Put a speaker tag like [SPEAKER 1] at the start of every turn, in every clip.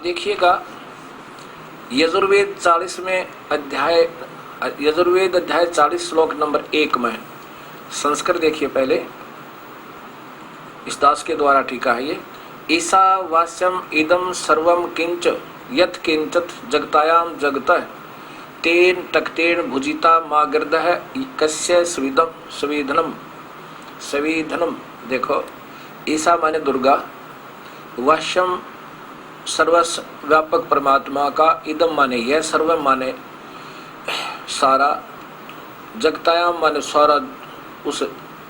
[SPEAKER 1] देखिएगा यजुर्वेद 40वें अध्याय, यजुर्वेद अध्याय 40 श्लोक नंबर 1 में संस्कृत देखिए पहले, इस दास के द्वारा टीका है ये। ईशावास्यम इदम सर्वम किंच यत् किंचत जगतायाम जगतः तेन तक्तेन भुजिता मागर्दः कस्य स्वीधनम स्वीधनम। देखो, ईशा माने दुर्गा, वास्यम सर्वव्यापक परमात्मा का, इदम माने यह, सर्वम माने सारा, जगतायाम माने सारा उस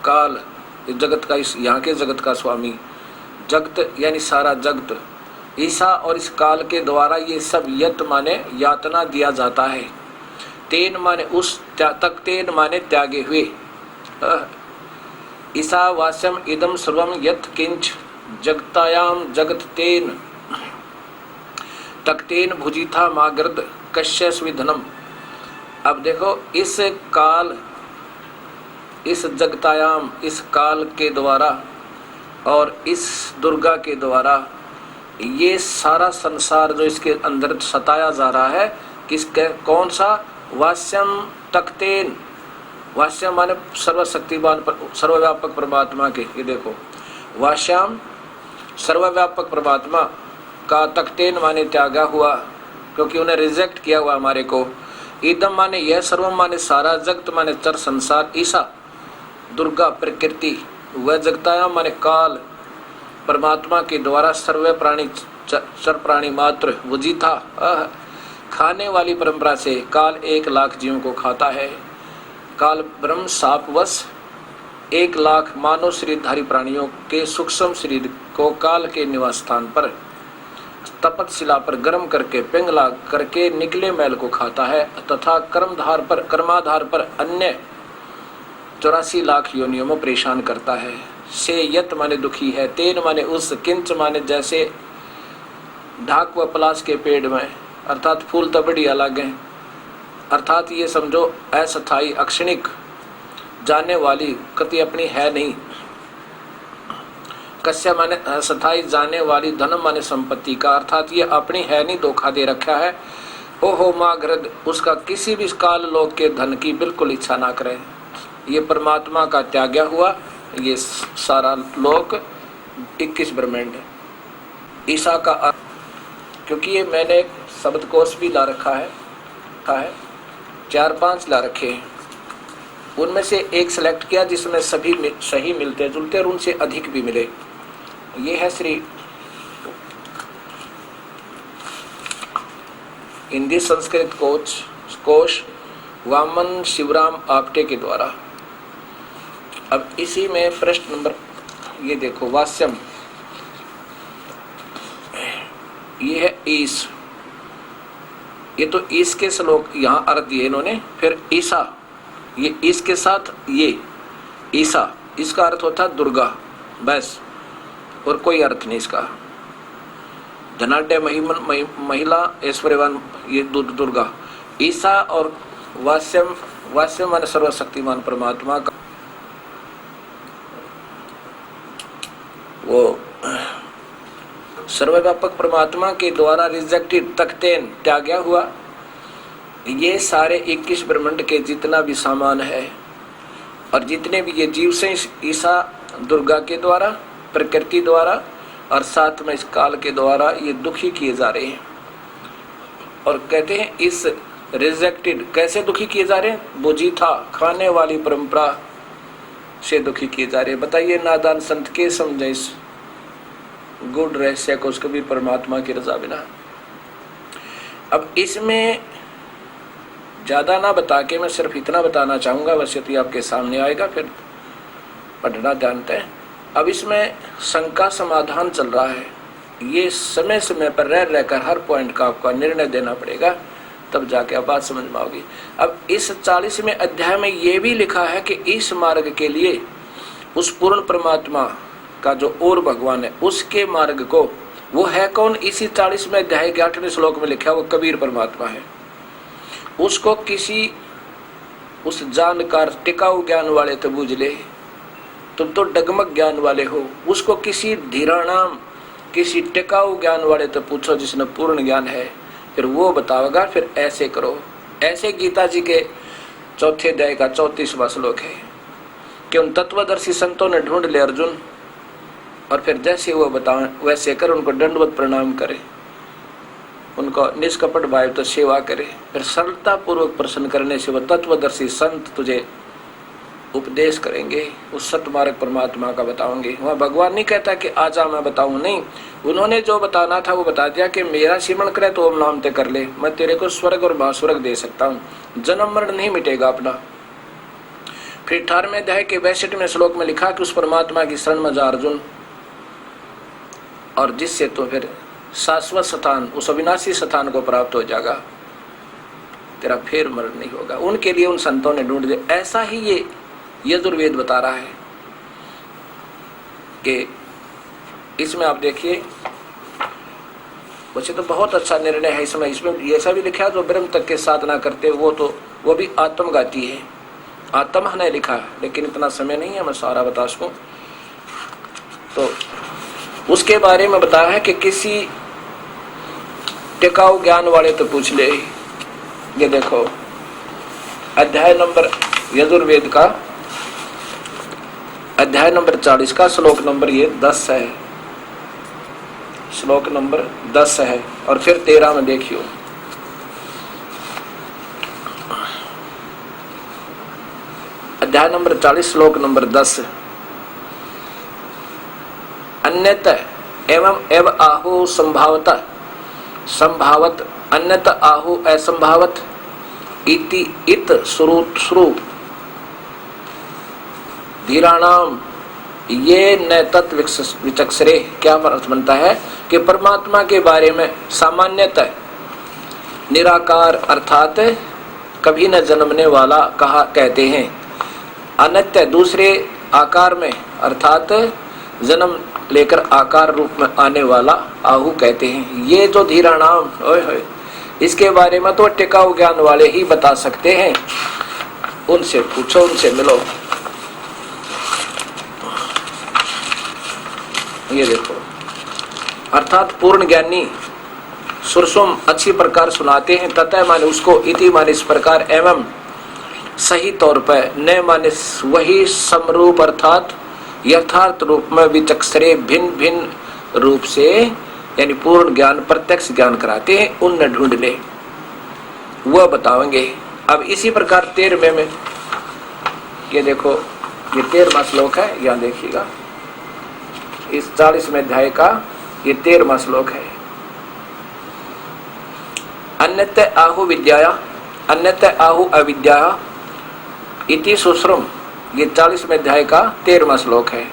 [SPEAKER 1] काल जगत का, इस यहाँ के जगत का स्वामी, जगत यानी सारा जगत, ईसा और इस काल के द्वारा ये सब यत माने यातना दिया जाता है, तेन माने उस, तक तेन माने त्यागे हुए, ईसा वास्यम इदम सर्वम यत किंच जगतायाम जगत तेन तक्तेन भुजिथा मागर्द कश्य स्विधनम। अब देखो, इस काल, इस जगतायाम, इस काल के द्वारा और इस दुर्गा के द्वारा ये सारा संसार जो इसके अंदर सताया जा रहा है, किसके, कौन सा, वास्यम तक्तेन, वास्यम माने सर्वशक्तिमान सर्वव्यापक परमात्मा के, ये देखो वास्याम सर्वव्यापक परमात्मा का, तक्तेन माने त्यागा हुआ, क्योंकि उन्हें रिजेक्ट किया हुआ हमारे को, इदम माने यह, सर्वम माने सारा, जगत माने चर संसार, ईसा दुर्गा प्रकृति, वह जगतायाम माने काल परमात्मा के द्वारा सर्व प्राणी चर प्राणी मात्र, वजीथा खाने वाली परंपरा से काल 1 लाख जीवों को खाता है, काल ब्रह्म सापवश 1 लाख मानव शरीरधारी प्राणियों के सूक्ष्म शरीर को काल के निवास स्थान पर तपत शिला पर गर्म करके पिंगला करके निकले मैल को खाता है, तथा कर्माधार पर अन्य 84 लाख योनियों में परेशान करता है। से यत माने दुखी है, तेन माने उस, किंच माने जैसे ढाक व पलाश के पेड़ में, अर्थात फूल तो बड़ी अलग हैं, अर्थात ये समझो अस्थायी अक्षणिक जाने वाली, कति अपनी है नहीं, कस्य माने अस्थायी जाने वाली, धनम माने संपत्ति का, अर्थात ये अपनी है नहीं, धोखा दे रखा है। ओहो मागरद, उसका किसी भी काल लोक के धन की बिल्कुल इच्छा ना करे, ये परमात्मा का त्यागा हुआ ये सारा लोक 21 ब्रह्मांड है। ईसा का अर्थ, क्योंकि ये मैंने शब्दकोश भी ला रखा है, 4-5 ला रखे हैं, उनमें से एक सिलेक्ट किया जिसमें सभी सही मिलते जुलते और उनसे अधिक भी मिले। ये है श्री हिंदी संस्कृत कोश वामन शिवराम आपटे के द्वारा। अब इसी में प्रश्न नंबर, ये देखो, वास्यम ये है ईस, ये तो ईस के श्लोक यहाँ अर्थ दिए इन्होंने, फिर ईसा, ये ईस के साथ ये ईसा, इसका अर्थ होता है दुर्गा, बस, और कोई अर्थ नहीं इसका। धनाढ़ महिला ऐश्वर्यवान, ये दुर्गा। ईसा और वास्यम, वास्यम माने सर्वशक्तिमान परमात्मा का, वो सर्वव्यापक परमात्मा के द्वारा रिजेक्टेड, तख्तेन त्यागा हुआ, ये सारे 21 ब्रह्मांड के जितना भी सामान है और जितने भी ये जीव से ईसा दुर्गा के द्वारा, प्रकृति द्वारा और साथ में इस काल के द्वारा ये दुखी किए जा रहे हैं। और कहते हैं इस रिजेक्टेड कैसे दुखी किए जा रहे हैं, बुझीथा खाने वाली परंपरा से दुखी किए जा रहे हैं। बताइए नादान संत के समझे इस गुड रहस्य को, उसको भी परमात्मा की रजा बिना। अब इसमें ज्यादा ना बता के मैं सिर्फ इतना बताना चाहूंगा, वैसे तो आपके सामने आएगा, फिर पढ़ना जानते हैं। अब इसमें शंका समाधान चल रहा है, ये समय समय पर रह रहकर हर पॉइंट का आपका निर्णय देना पड़ेगा, तब जाके आप बात समझ में आओगी। अब इस 40वें अध्याय में ये भी लिखा है कि इस मार्ग के लिए उस पूर्ण परमात्मा का जो और भगवान है उसके मार्ग को, वो है कौन, इसी 40वें अध्याय के 8वें श्लोक में लिखा है, वो कबीर परमात्मा है। उसको किसी उस जानकार टिकाऊ ज्ञान वाले तो बूझ ले, तुम तो डगमग ज्ञान वाले हो, उसको किसी धीराणाम किसी टिकाऊ ज्ञान वाले तो पूछो जिसने पूर्ण ज्ञान है, फिर वो बताओगा। फिर ऐसे करो। ऐसे गीता जी के चौथे अध्याय का 34वां श्लोक है कि उन तत्वदर्शी संतों ने ढूंढ ले अर्जुन, और फिर जैसे वो बताएं वैसे कर, उनको दंडवत प्रणाम करे, उनको निष्कपट भाव तो सेवा करे। फिर सरलता पूर्वक प्रश्न करने से वह तत्वदर्शी संत तुझे उपदेश करेंगे, उस सतमार्ग परमात्मा का बताओगे। वहाँ भगवान नहीं कहता कि आजा मैं बताऊं, नहीं, उन्होंने जो बताना था वो बता दिया कि मेरा सिमरण करे तो ओम नाम ते कर ले, मैं तेरे को स्वर्ग और महास्वर्ग दे सकता हूँ, जन्म मरण नहीं मिटेगा अपना। फिर 18वें अध्याय के 62वें श्लोक में लिखा कि उस परमात्मा की शरण में जा अर्जुन, और जिससे तो फिर शाश्वत स्थान, उस अविनाशी स्थान को प्राप्त हो जाएगा, तेरा फिर मरण नहीं होगा। उनके लिए उन संतों ने ढूंढ दिया। ऐसा ही ये यजुर्वेद बता रहा है कि इसमें आप देखिए, वैसे तो बहुत अच्छा निर्णय है इसमें ऐसा भी लिखा है जो ब्रह्म तक के साधना करते वो भी आत्मघाती है। आत्मा ने लिखा, लेकिन इतना समय नहीं है मैं सारा बता सकूं। तो उसके बारे में बताया है कि किसी टिकाऊ ज्ञान वाले तो पूछ ले। ये देखो अध्याय नंबर यजुर्वेद का अध्याय नंबर 40 का श्लोक नंबर ये 10 है, श्लोक नंबर 10 है। और फिर 13 में देखियो, अध्याय नंबर 40 श्लोक नंबर 10, अन्यत एवं एव आहु संभावत संभावत अन्यत आहु असंभावत इति इत श्रु धीराणाम ये न तत्व विचक्षरे। क्या अर्थ बनता है कि परमात्मा के बारे में सामान्यतः निराकार अर्थात कभी न जन्मने वाला कहा कहते हैं, अनित्य दूसरे आकार में अर्थात जन्म लेकर आकार रूप में आने वाला आहु कहते हैं। ये जो धीराणाम इसके बारे में तो टिकाऊ ज्ञान वाले ही बता सकते हैं, उनसे पूछो, उनसे मिलो। ये देखो, अर्थात पूर्ण ज्ञानी सुरसुम अच्छी प्रकार सुनाते हैं, तथा माने उसको, इति माने इस प्रकार, एवं सही तौर पर, न माने वही समरूप अर्थात यथार्थ रूप में, विचक्षरे भिन्न भिन्न रूप से, यानी पूर्ण ज्ञान प्रत्यक्ष ज्ञान कराते हैं, उन ढूंढ ले वह बताएंगे। अब इसी प्रकार 13वें में ये देखो, ये 13वां श्लोक है, यहाँ देखिएगा, इस 40वें अध्याय का ये 13वां श्लोक है। अन्यत आहु विद्याया अन्यत आहु अविद्या इति सुश्रुम, ये 40वें अध्याय का 13वां श्लोक है।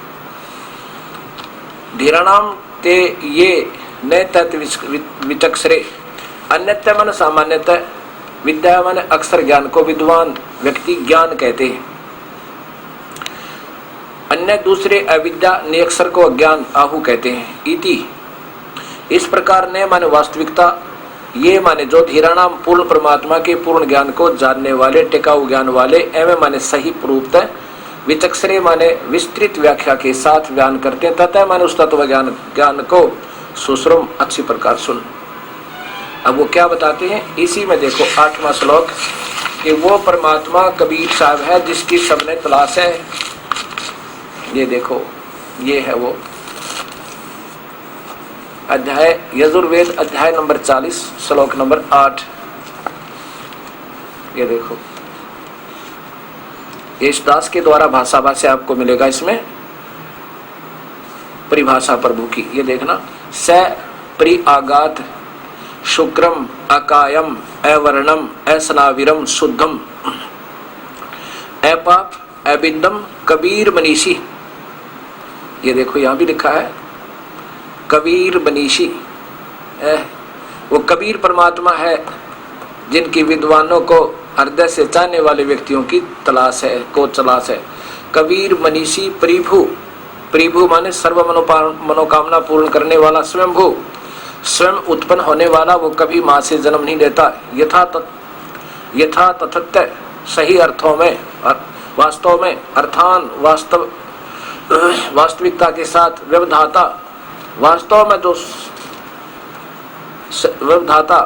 [SPEAKER 1] धीराणाम ते ये न तत् विचक्षरे, अन्यत मन सामान्यतः, विद्या मन अक्षर ज्ञान को विद्वान व्यक्ति ज्ञान कहते हैं, अन्य दूसरे अविद्या निरक्षर को अज्ञान आहु कहते हैं। इति इस प्रकार ने माने वास्तविकता, ये माने जो धीराणाम पूर्ण परमात्मा के पूर्ण ज्ञान को जानने वाले, टिकाऊ ज्ञान वाले, एवं माने सही प्रूपतः, विचक्षरे माने विस्तृत व्याख्या के साथ बयान करते हैं, तथा माने उस तत्व ज्ञान को सुश्रुम अच्छी प्रकार सुन। अब वो क्या बताते हैं, इसी में देखो 8वां श्लोक, कि वो परमात्मा कबीर साहब है जिसकी सबने तलाश है। ये देखो, ये है वो अध्याय यजुर्वेद अध्याय नंबर 40 श्लोक नंबर 8। ये देखो, ये दास के द्वारा भाषा भाष्य आपको मिलेगा, इसमें परिभाषा प्रभु की। ये देखना, स प्रि आगात शुक्रम अकायम अवर्णम असनाविरम शुद्धम अपाप अबिंदम कबीर मनीषी। ये देखो, यहाँ भी लिखा है कबीर मनीषी, वो कबीर परमात्मा है जिनकी विद्वानों को हृदय से चाहने वाले व्यक्तियों की तलाश है, को तलाश है। कबीर मनीषी परिभु, परिभु माने सर्व मनोकामना पूर्ण करने वाला, स्वयंभू स्वयं उत्पन्न होने वाला, वो कभी माँ से जन्म नहीं लेता, यथा तथत्य सही अर्थों में, वास्तव में, अर्थान वास्तविकता के साथ, व्यवधाता वास्तव में जो विधाता,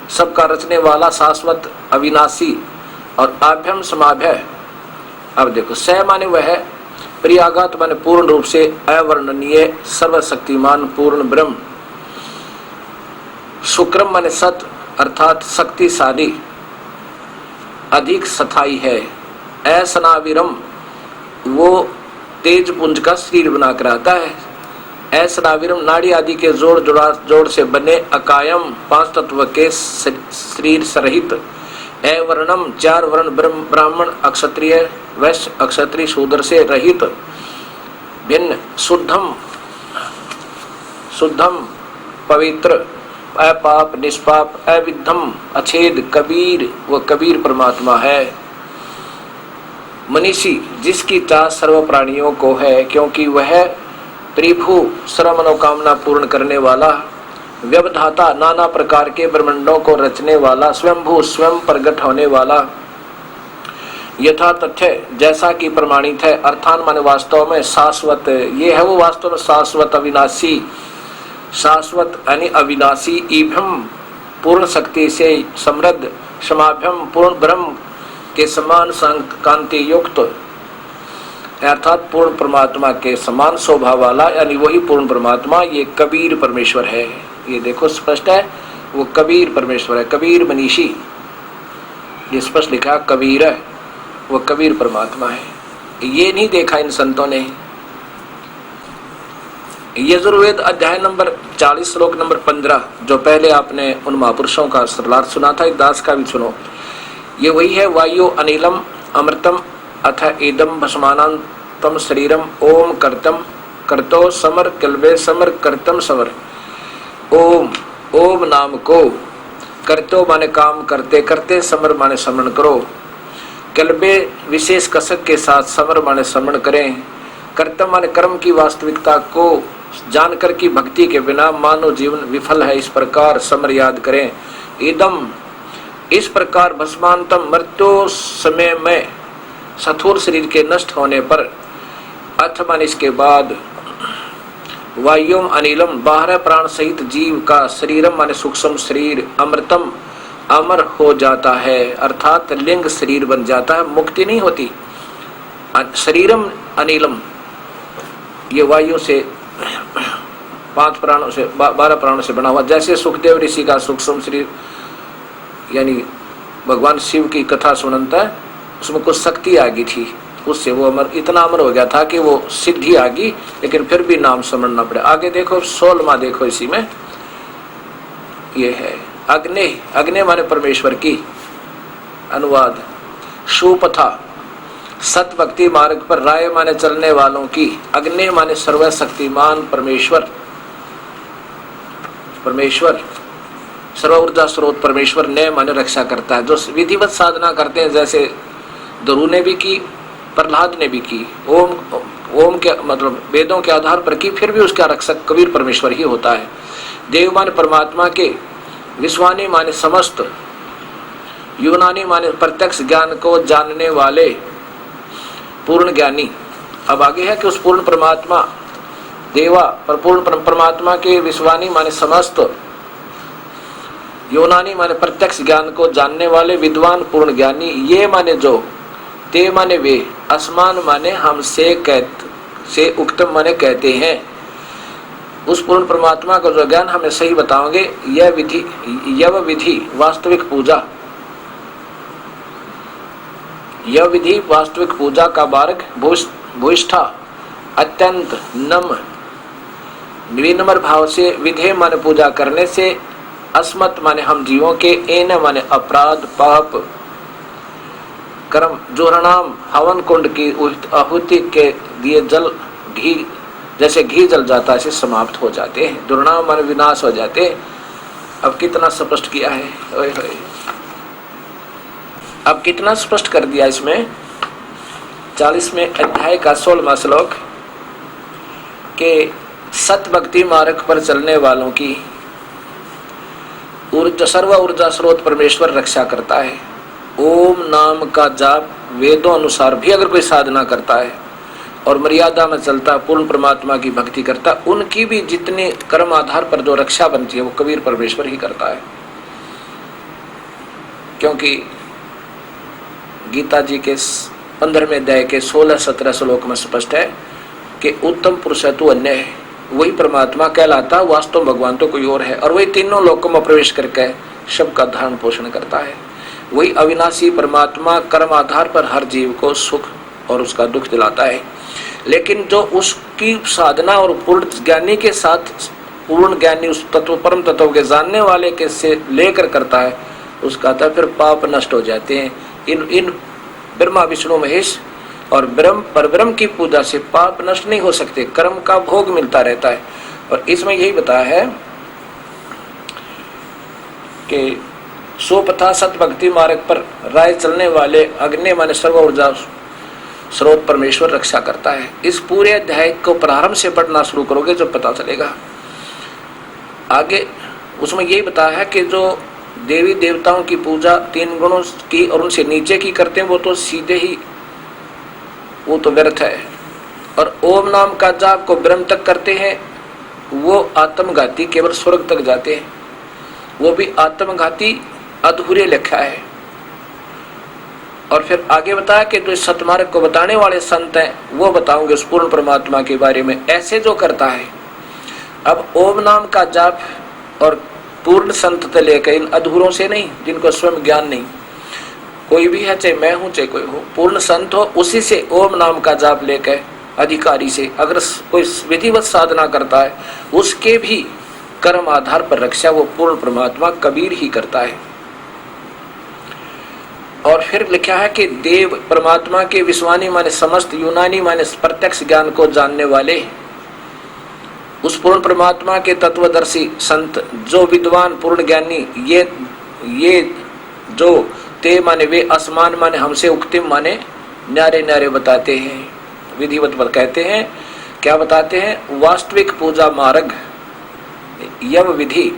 [SPEAKER 1] सबका रचने वाला, शाश्वत, अविनाशी और आभ्यम समाभ्य। अब देखो, स माने वह है, प्रियागात माने पूर्ण रूप से अवर्णनीय, सर्वशक्तिमान, पूर्ण ब्रह्म। शुक्रम माने सत अर्थात शक्तिशाली, अधिक स्थायी है। ऐसनाविरम वो तेज पुंज का शरीर बनाकर आता है। ऐसनाविरम नाड़ी आदि के जोड़ से बने अकायम 5 तत्व के शरीर सहित। अवर्णम 4 वर्ण ब्राह्मण अक्षत्रिय वैश्य अक्षत्रिय शूद्र से रहित, भिन्न, शुद्धम पवित्र, अपाप निष्पाप, अविद्धम अछेद, कबीर, वह कबीर परमात्मा है। मनीषी जिसकी चाह सर्व प्राणियों को है, क्योंकि वह त्रिभु सर्व मनोकामना पूर्ण करने वाला, व्यवधाता नाना प्रकार के ब्रह्मांडों को रचने वाला, स्वयंभू स्वयं प्रगट होने वाला, यथा तथ्य जैसा कि प्रमाणित है, अर्थान माने वास्तव में, शाश्वत, ये है वो वास्तव में शाश्वत अविनाशी, शाश्वत यानी अविनाशी, ईभ्यम पूर्ण शक्ति से समृद्ध, समाभ्यम पूर्ण ब्रह्म के समान कांति युक्त, अर्थात पूर्ण परमात्मा के समान शोभा वाला, यानी वही पूर्ण परमात्मा, ये कबीर परमेश्वर है। ये देखो स्पष्ट है, वो कबीर परमेश्वर है, कबीर मनीषी, ये स्पष्ट लिखा कबीर है, वो कबीर परमात्मा है। ये नहीं देखा इन संतों ने। यजुर्वेद अध्याय नंबर 40 श्लोक नंबर 15, जो पहले आपने उन महापुरुषों का सरलार्थ सुना था, एक दास का भी सुनो। ये वही है, वायु अनिलम अमृतम अथ इदम भस्मानांतम शरीरम ओम कर्तम कर्तो समर कल्बे समर कर्तम समर। ओम नाम को, कर्तो माने काम करते करते, समर माने समरण करो, कल्बे विशेष कसक के साथ, समर माने समरण करें, कर्तम माने कर्म की वास्तविकता को जानकर की भक्ति के बिना मानव जीवन विफल है, इस प्रकार समर याद करें। इदम इस प्रकार भस्मांतम मृत्यु समय में स्थूल शरीर के नष्ट होने पर, अथ मान इसके बाद, वायुम अनिलम 12 प्राण सहित जीव का, शरीरम माने सूक्ष्म शरीर, अमृतम अमर हो जाता है, अर्थात लिंग शरीर बन जाता है, मुक्ति नहीं होती। शरीरम अनिलम ये वायु से 5 प्राणों से 12 प्राणों से बना हुआ, जैसे सुखदेव ऋषि का सूक्ष्म शरीर, यानी भगवान शिव की कथा सुनता है, उसमें कुछ शक्ति आ गई थी, उससे वो अमर, इतना अमर हो गया था कि वो सिद्धि आ गई, लेकिन फिर भी नाम समझना पड़े। आगे देखो 16वां देखो, इसी में ये है अग्नि, अग्नि माने परमेश्वर की, अनुवाद सुपथा सत भक्ति मार्ग पर राय माने चलने वालों की, अग्नि माने सर्वशक्तिमान परमेश्वर, परमेश्वर सर्व ऊर्जा स्रोत परमेश्वर, ने माने रक्षा करता है, जो विधिवत साधना करते हैं, जैसे ध्रुव ने भी की, प्रहलाद ने भी की, ओम के मतलब वेदों के आधार पर की, फिर भी उसका रक्षक कबीर परमेश्वर ही होता है। देव माने परमात्मा के, विश्वानी माने समस्त, यूनानी माने प्रत्यक्ष ज्ञान को जानने वाले, पूर्ण ज्ञानी। अब आगे है कि उस पूर्ण परमात्मा देवा पर पूर्ण परमात्मा के, विश्वानी माने समस्त, यूनानी माने प्रत्यक्ष ज्ञान को जानने वाले, विद्वान पूर्ण ज्ञानी, ये माने जो, ते माने वे, असमान माने हमसे से उक्तम माने कहते हैं। उस पूर्ण परमात्मा का जो ज्ञान हमें सही बताओगे, यह विधि वास्तविक पूजा, यह विधि वास्तविक पूजा का मार्ग, भूष्ठा अत्यंत नम विनम्र भाव से, विधेय माने पूजा करने से, अस्मत माने हम जीवों के, एन माने अपराध पाप कर्म, जोरणाम हवन कुंड की आहुति के दिए जल घी, जैसे घी जल जाता है ऐसे समाप्त हो जाते हैं, दुर्नाम माने विनाश हो जाते हैं। अब कितना स्पष्ट किया है, ओए होए, अब कितना स्पष्ट कर दिया इसमें 40वें अध्याय का 16वां श्लोक के सत भक्ति मार्ग पर चलने वालों की ऊर्जा, सर्व ऊर्जा स्रोत परमेश्वर रक्षा करता है। ओम नाम का जाप वेदों अनुसार भी अगर कोई साधना करता है और मर्यादा में चलता, पूर्ण परमात्मा की भक्ति करता, उनकी भी जितने कर्म आधार पर जो रक्षा बनती है वो कबीर परमेश्वर ही करता है। क्योंकि गीता जी के 15वें अध्याय के 16-17 श्लोक में स्पष्ट है कि उत्तम पुरुष है तू अन्य है, वही परमात्मा कहलाता, वास्तव भगवान तो कोई और है, और वही तीनों लोकों में प्रवेश करके सबका धारण पोषण करता है। वही अविनाशी परमात्मा कर्म आधार पर हर जीव को सुख और उसका दुख दिलाता है। लेकिन जो उसकी साधना और पूर्ण ज्ञानी के साथ, पूर्ण ज्ञानी उस तत्व परम तत्व के जानने वाले के से लेकर करता है, उसका तो फिर पाप नष्ट हो जाते हैं। इन ब्रह्मा विष्णु महेश और ब्रह्म परब्रह्म की पूजा से पाप नष्ट नहीं हो सकते, कर्म का भोग मिलता रहता है। और इसमें यही बताया है कि सोपथा सत भक्ति मार्ग पर राय चलने वाले अग्नि माने सर्व ऊर्जा स्रोत परमेश्वर रक्षा करता है। इस पूरे अध्याय को प्रारंभ से पढ़ना शुरू करोगे जो पता चलेगा। आगे उसमें यही बताया है कि जो देवी देवताओं की पूजा 3 गुणों की और उनसे नीचे की करते हैं वो तो सीधे ही वो तो व्यर्थ है। और ओम नाम का जाप को ब्रह्म तक करते हैं वो आत्मघाती केवल स्वर्ग तक जाते हैं, वो भी आत्मघाती अधूरे लिखा है। और फिर आगे बताया कि जो सतमार्ग को बताने वाले संत हैं वो बताऊंगे उस पूर्ण परमात्मा के बारे में, ऐसे जो करता है। अब ओम नाम का जाप और पूर्ण संत से लेकर इन अधूरों से नहीं, जिनको स्वयं ज्ञान नहीं, कोई भी है, चाहे मैं हूं चाहे कोई हो, पूर्ण संत हो, उसी से ओम नाम का जाप लेकर अधिकारी से अगर कोई विधिवत साधना करता है उसके भी कर्म आधार पर रक्षा वो पूर्ण परमात्मा कबीर ही करता है। और फिर लिखा है कि देव परमात्मा के विश्वानी माने समस्त, यूनानी माने प्रत्यक्ष ज्ञान को जानने वाले, उस पूर्ण परमात्मा के तत्वदर्शी संत जो विद्वान पूर्ण ज्ञानी, ये जो ते माने वे, असमान माने हमसे, उक्तिम माने न्यारे न्यारे बताते हैं, विधिवत कहते हैं। क्या बताते हैं? वास्तविक पूजा मार्ग यम विधि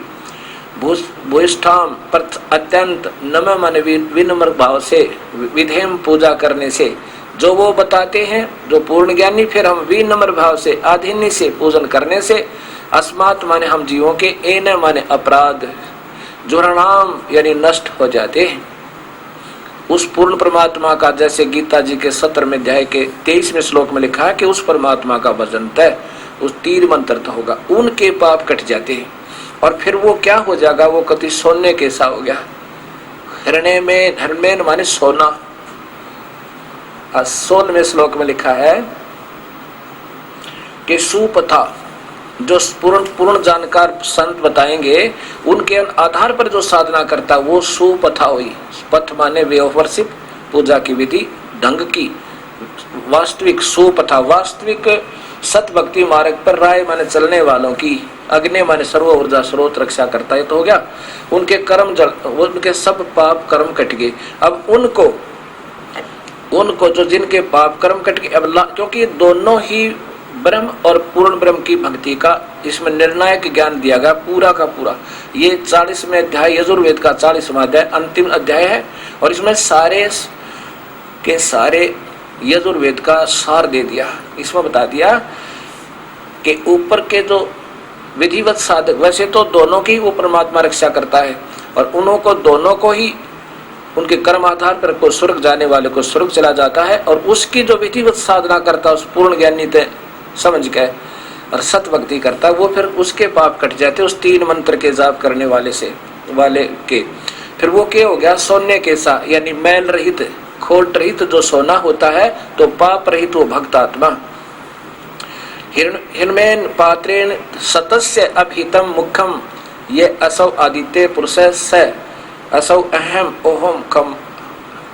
[SPEAKER 1] भूष्ठाम प्रथ अत्यंत नम माने विनम्र भाव से विधेम पूजा करने से जो वो बताते हैं, जो पूर्ण ज्ञानी, फिर हम विनम्र भाव से आधीन्य से पूजन करने से अस्मात् माने हम जीवों के, एन माने अपराध, जुर्णाम यानी नष्ट हो जाते हैं। उस पूर्ण परमात्मा का, जैसे गीता जी के 17वें अध्याय के 23वें श्लोक में लिखा है कि उस परमात्मा का भजन तय, उस तीर मंत्र तो होगा, उनके पाप कट जाते हैं। और फिर वो क्या हो जाएगा? वो कति सोने के सा हो गया। हरमेन माने सोना। 16वें श्लोक में लिखा है कि सुपथा, जो पूर्ण जानकार संत बताएंगे, उनके आधार पर जो साधना करता वो सुपथा हुई। पथ माने वे ऑफ वर्शिप, पूजा की विधि, ढंग की, वास्तविक सुपथा, वास्तविक सत भक्ति मार्ग पर राय माने चलने वालों की, अग्नि माने सर्व ऊर्जा स्रोत रक्षा करता है। तो हो गया उनके कर्म जल, उनके सब पाप कर्म कट गए। अब उनको जो जिनके पाप कर्म कट गए, अब क्योंकि दोनों ही ब्रह्म और पूर्ण ब्रह्म की भक्ति का इसमें निर्णायक ज्ञान दिया गया पूरा का पूरा। ये 40वें अध्याय यजुर्वेद का 40वां अध्याय अंतिम अध्याय है और इसमें सारे के सारे यजुर्वेद का सार दे दिया। इसमें बता दिया कि ऊपर के जो विधिवत साधक, वैसे तो दोनों की वो परमात्मा रक्षा करता है और उनको दोनों को ही उनके कर्म आधार पर को स्वर्ग जाने वाले को स्वर्ग चला जाता है और उसकी जो विधिवत साधना करता है उस पूर्ण ज्ञानी ते समझ के और सत भक्ति करता है वो फिर उसके पाप कट जाते उस 3 मंत्र के जाप करने वाले के। फिर वो क्या हो गया? सोने के सा, यानी मैल रहित, खोट रहित जो सोना होता है, तो पाप रहित वो भक्त आत्मा। हिरमेन पात्रेण सतस्य अभिहितम मुखम, ये असौ आदित्य पुरुष से असौ अहम ओहम कम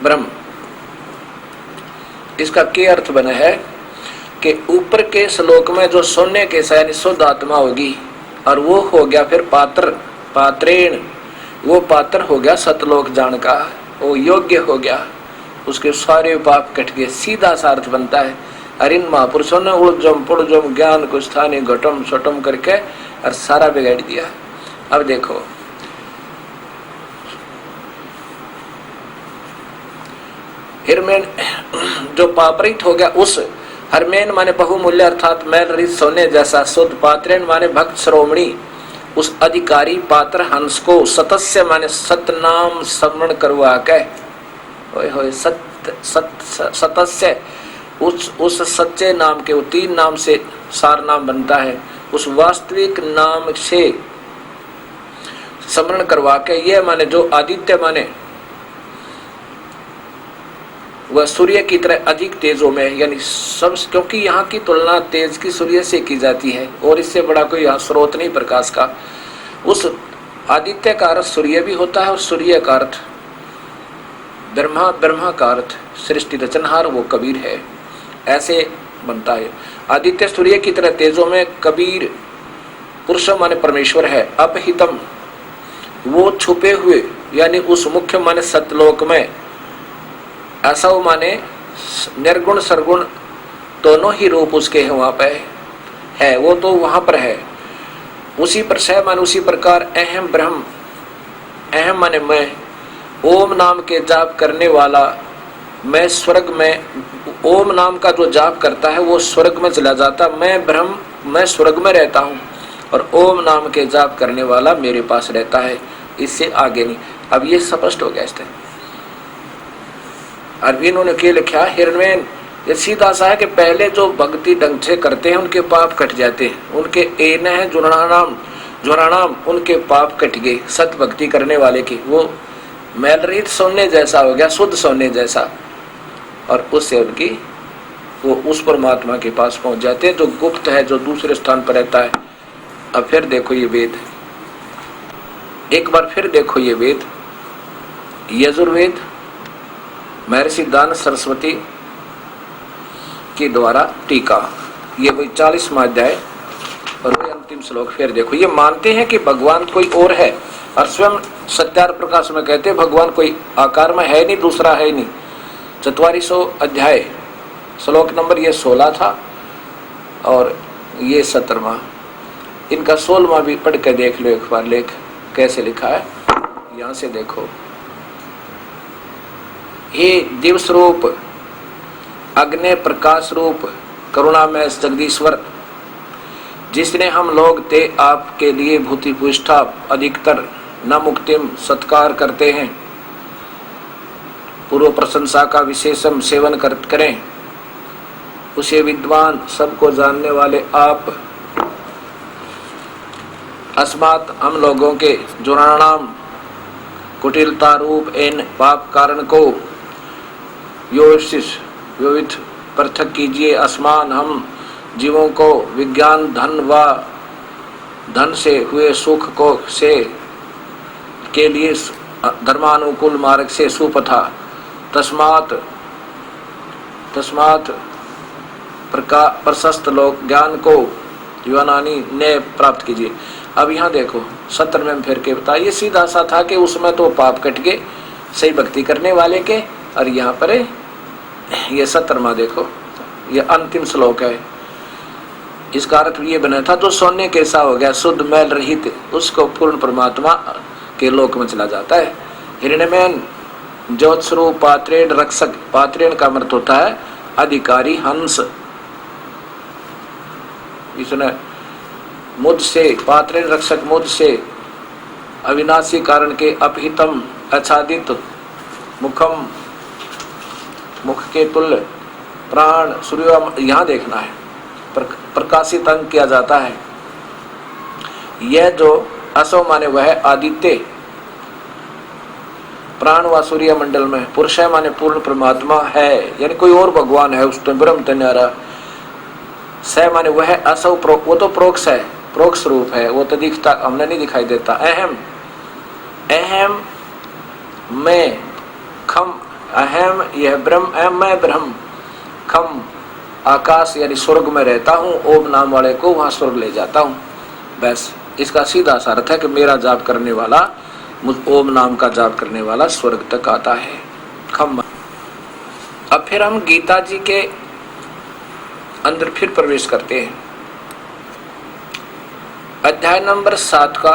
[SPEAKER 1] ब्रह्म। इसका क्या अर्थ बना है कि ऊपर के श्लोक में जो सोने के सा यानी शुद्ध आत्मा होगी और वो हो गया फिर पात्रेण, वो पात्र हो गया सतलोक जान का, वो योग्य हो गया, उसके सारे पाप कट गए। सीधा सा अर्थ बनता है अरिन महापुरुषों ने उड़जम पुड़जम ज्ञान को स्थानीय घटम सटम करके और सारा बिगाड़ दिया। अब देखो हिरमेन जो पापरित हो गया हरमेन माने बहुमूल्य अर्थात मैल रहित सोने जैसा शुद्ध, पात्रेण माने भक्त श्रोमणी उस अधिकारी पात्र हंस को, सतस्य माने सतनाम स्मरण करवा के, ओए होए सतस्य उस सच्चे नाम के, वो 3 नाम से सार नाम बनता है, उस वास्तविक नाम से स्मरण करवा के, ये माने जो आदित्य माने वह सूर्य की तरह अधिक तेजों में, यानी सब, क्योंकि यहाँ की तुलना तेज की सूर्य से की जाती है और इससे बड़ा कोई यहाँ स्रोत नहीं प्रकाश का। उस आदित्य का अर्थ सूर्य भी होता है और सूर्य का अर्थ ब्रह्मा, ब्रह्मा का अर्थ सृष्टि रचनहार वो कबीर है, ऐसे बनता है। आदित्य सूर्य की तरह तेजों में, कबीर पुरुष माने परमेश्वर है। अपहितम वो छुपे हुए, यानी उस मुख्य माने सतलोक में, ऐसा वो माने निर्गुण सरगुण दोनों ही रूप उसके हैं, वहां पे है, वो तो वहां पर है। उसी पर सह माने उसी प्रकार अहम ब्रह्म, अहम माने मैं, ओम नाम के जाप करने वाला मैं स्वर्ग में, ओम नाम का जो जाप करता है वो स्वर्ग में चला जाता, मैं ब्रह्म, मैं स्वर्ग में रहता हूँ और ओम नाम के जाप करने वाला मेरे पास रहता है, इससे आगे नहीं। अब ये स्पष्ट हो गया इस तरह। अरविंद ने क्या लिखा हिरणवेन, ये सीधा सा है कि पहले जो भक्ति ढंग से करते हैं उनके पाप कट जाते हैं, उनके एन है जुराणाम उनके पाप कट गए। सत भक्ति करने वाले की वो मैल रहित सोने जैसा हो गया, शुद्ध सोने जैसा, और उससे उनकी वो उस परमात्मा के पास पहुंच जाते हैं जो गुप्त है, जो दूसरे स्थान पर रहता है। अब फिर देखो ये वेद, एक बार फिर देखो ये वेद, यजुर्वेद महर्षि दान सरस्वती के द्वारा टीका, ये वही 40वां अध्याय और वही अंतिम श्लोक। फिर देखो, ये मानते हैं कि भगवान कोई और है और स्वयं सत्यार प्रकाश में कहते हैं भगवान कोई आकार में है नहीं, दूसरा है नहीं। 4400 अध्याय श्लोक नंबर ये 16 था और ये 17वां, इनका 16वां भी पढ़ के देख लो एक बार, लेख कैसे लिखा है। यहां से देखो, हे दिवस रूप, अग्नि प्रकाश रूप, करुणामय जगदीश्वर, जिसने हम लोग ते आपके लिए भूति पुष्ठा अधिकतर न मुक्तिम सत्कार करते हैं, पूर्व प्रशंसा का विशेषम सेवन करें, उसे विद्वान सबको जानने वाले आप, अस्मात् हम लोगों के जुराणाम कुटिलता रूप इन पाप कारण को योवित पृथक कीजिए। अस्मान हम जीवों को विज्ञान धन व धन से हुए सुख को से के लिए धर्मानुकूल मार्ग से सुपथा, तस्मात् प्रशस्त लोक ज्ञान को युवानानी ने प्राप्त कीजिए। अब यहाँ देखो 17वें में फिर के बताया, ये सीधा सा था कि उसमें तो पाप कट गए सही भक्ति करने वाले के, और यहाँ पर ये 17वां देखो, ये अंतिम श्लोक है। इसका अर्थ ये बना था, जो सोने कैसा हो गया शुद्ध मैल रहित, उसको पूर्ण परमात्मा के लोक में चला जाता है। हिरण्यमय ज्योत स्वरूप पात्रेण रक्षक, पात्रेण का अर्थ होता है अधिकारी हंस, इसने मुझ से पात्रेण रक्षक मुझ से अविनाशी कारण के अपहितम आच्छादित मुखम, मुख के तुल्य प्राण सूर्य, यहाँ देखना है प्रकाशित अंग किया जाता है। यह जो असो माने वह आदित्य प्राण व सूर्य मंडल में, पुरुष है माने पूर्ण परमात्मा है, यानी कोई और भगवान है उस ब्रह्म तन्यारा। स माने वह असो प्रोक, वो तो प्रोक्ष है, प्रोक्ष रूप है, वो तो दिखता हमने नहीं दिखाई देता। अहम अहम मैं खम, अहम यह ब्रह्म, अहम मैं ब्रह्म, खम आकाश यानी स्वर्ग में रहता हूँ, ओम नाम वाले को वहां स्वर्ग ले जाता हूँ। बस इसका सीधा सा अर्थ है कि मेरा जाप करने वाला, मुझ ओम नाम का जाप करने वाला स्वर्ग तक आता है। खम। अब फिर हम गीता जी के अंदर फिर प्रवेश करते हैं। अध्याय नंबर 7 का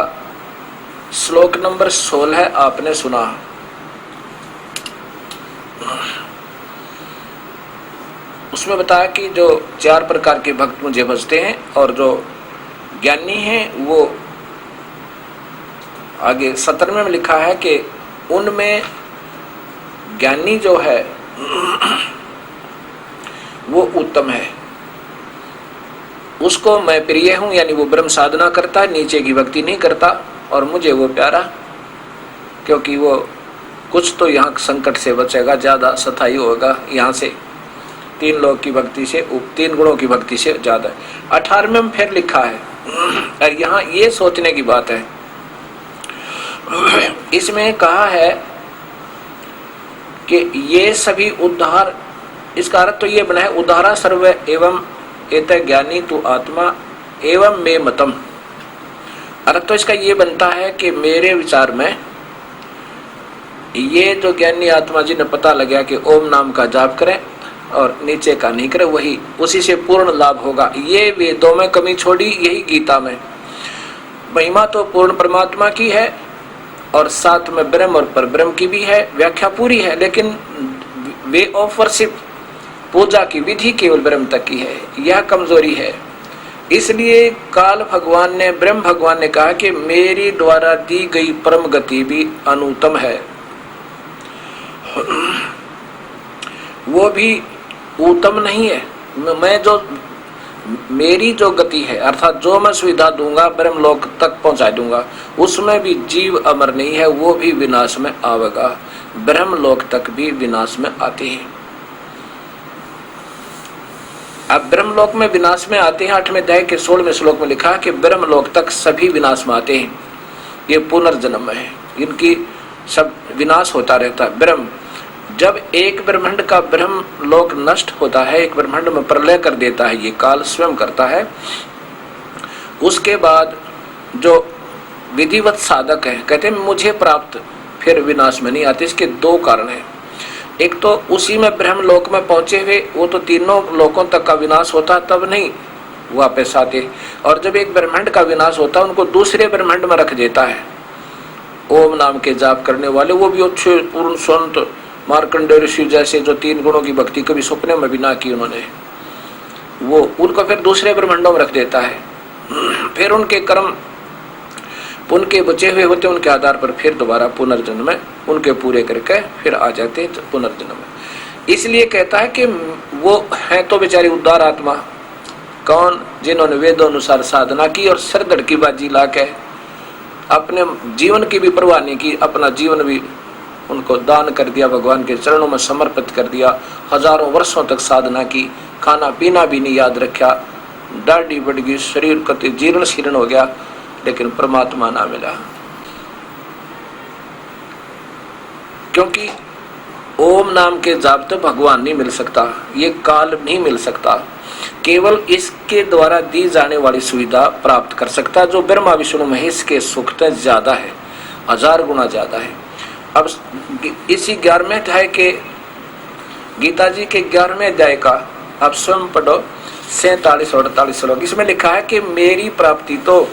[SPEAKER 1] श्लोक नंबर 16 आपने सुना। उसमें बताया कि जो 4 प्रकार के भक्त मुझे भजते हैं और जो ज्ञानी हैं वो आगे 17वें में लिखा है कि उनमें ज्ञानी जो है वो उत्तम है, उसको मैं प्रिय हूं, यानी वो ब्रह्म साधना करता है, नीचे की भक्ति नहीं करता, और मुझे वो प्यारा, क्योंकि वो कुछ तो यहाँ संकट से बचेगा, ज्यादा सताई होगा यहाँ से, 3 लोग की भक्ति से, 3 गुणों की भक्ति से ज्यादा। 18वें में फिर लिखा है, और यहाँ ये सोचने की बात है, इसमें कहा है कि ये सभी उद्धार, इसका अर्थ तो ये बना है, उद्धारा सर्व एवं एत ज्ञानी तु आत्मा एवं मे मतम। अर्थ तो इसका ये बनता है कि मेरे विचार में ये जो ज्ञानी आत्मा जिन्हें पता लग गया कि ओम नाम का जाप करें और नीचे का नहीं करें, वही उसी से पूर्ण लाभ होगा। ये वेदों में कमी छोड़ी, यही गीता में। महिमा तो पूर्ण परमात्मा की है और साथ में ब्रह्म और परब्रह्म की भी है, व्याख्या पूरी है, लेकिन वे ऑफ वर्शिप, पूजा की विधि केवल ब्रह्म तक की है, यह कमजोरी है। इसलिए काल भगवान ने, ब्रह्म भगवान ने कहा कि मेरी द्वारा दी गई परम गति भी अनुत्तम है, वो भी उत्तम नहीं है। मैं जो मेरी जो गति है, अर्थात जो मैं सुविधा दूंगा ब्रह्म लोक तक पहुंचा दूंगा, उसमें भी जीव अमर नहीं है, वो भी विनाश में आवेगा। ब्रह्म लोक तक भी विनाश में आते हैं। अब ब्रह्मलोक में विनाश में आते हैं, 8वें अध्याय के 16वें श्लोक में लिखा है कि ब्रह्मलोक तक सभी विनाश में आते हैं, ये पुनर्जन्म है, इनकी सब विनाश होता रहता है। ब्रह्म, जब एक ब्रह्मांड का ब्रह्म लोक नष्ट होता है, एक ब्रह्मांड में प्रलय कर देता है, ये काल स्वयं करता है, उसके बाद जो विधिवत साधक है कहते हैं मुझे प्राप्त, फिर विनाश में नहीं आते। इसके 2 कारण हैं। एक तो उसी में ब्रह्म लोक में पहुंचे हुए वो तो तीनों लोकों तक का विनाश होता तब नहीं वापस आते, और जब एक ब्रह्मांड का विनाश होता उनको दूसरे ब्रह्मांड में रख देता है। ओम नाम के जाप करने वाले वो भी अच्छे पूर्ण संत मार्कंडेय ऋषि जैसे जो 3 गुणों की भक्ति कभी सपने में भी ना की उन्होंने, वो उनको फिर दूसरे ब्रह्मांडों में रख देता है। फिर उनके कर्म पुण्य के बचे हुए होते उनके आधार पर फिर दोबारा पुनर्जन्म में उनके पूरे करके फिर आ जाते हैं पुनर्जन्म में। इसलिए कहता है कि वो है तो बेचारी उद्धार आत्मा, कौन? जिन्होंने वेदों अनुसार साधना की और सरदड़ की बाजी ला के अपने जीवन की भी परवाह नहीं की, अपना जीवन भी उनको दान कर दिया, भगवान के चरणों में समर्पित कर दिया, हजारों वर्षों तक साधना की, खाना पीना भी नहीं याद रखा, दाढ़ी बढ़ गई, शरीर कति जीर्ण शीर्ण हो गया, लेकिन परमात्मा ना मिला। क्योंकि ओम नाम के जाप तो भगवान नहीं मिल सकता, ये काल नहीं मिल सकता, केवल इसके द्वारा दी जाने वाली सुविधा प्राप्त कर सकता, जो ब्रह्मा विष्णु महेश के सुख से ज्यादा है, 1000 गुना ज्यादा है। अब इसी 11वें अध्याय के, गीता जी के 11वें अध्याय का आप स्वयं पढ़ो, 47 और 48 श्लोक, इसमें लिखा है कि मेरी प्राप्ति तो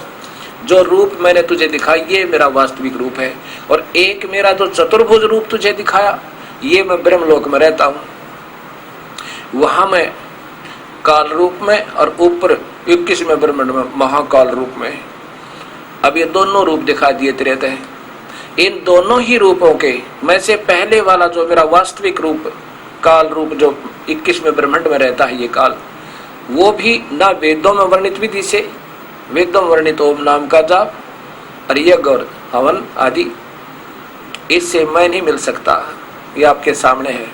[SPEAKER 1] जो रूप मैंने तुझे दिखाया ये मेरा वास्तविक रूप है, और एक मेरा जो चतुर्भुज रूप तुझे दिखाया ये मैं ब्रह्मलोक में रहता हूं, वहां मैं काल रूप में और ऊपर 21वें ब्रह्मांड में महाकाल रूप में। अब ये दोनों रूप दिखाई दिए रहते हैं। इन दोनों ही रूपों के में से पहले वाला जो मेरा वास्तविक रूप काल रूप जो 21वें ब्रह्मांड में रहता है ये काल, वो भी ना वेदों में वर्णित विधि से, वेदों में वर्णित ओम नाम का जाप और यज्ञ और हवन आदि, इससे मैं नहीं मिल सकता। ये आपके सामने है।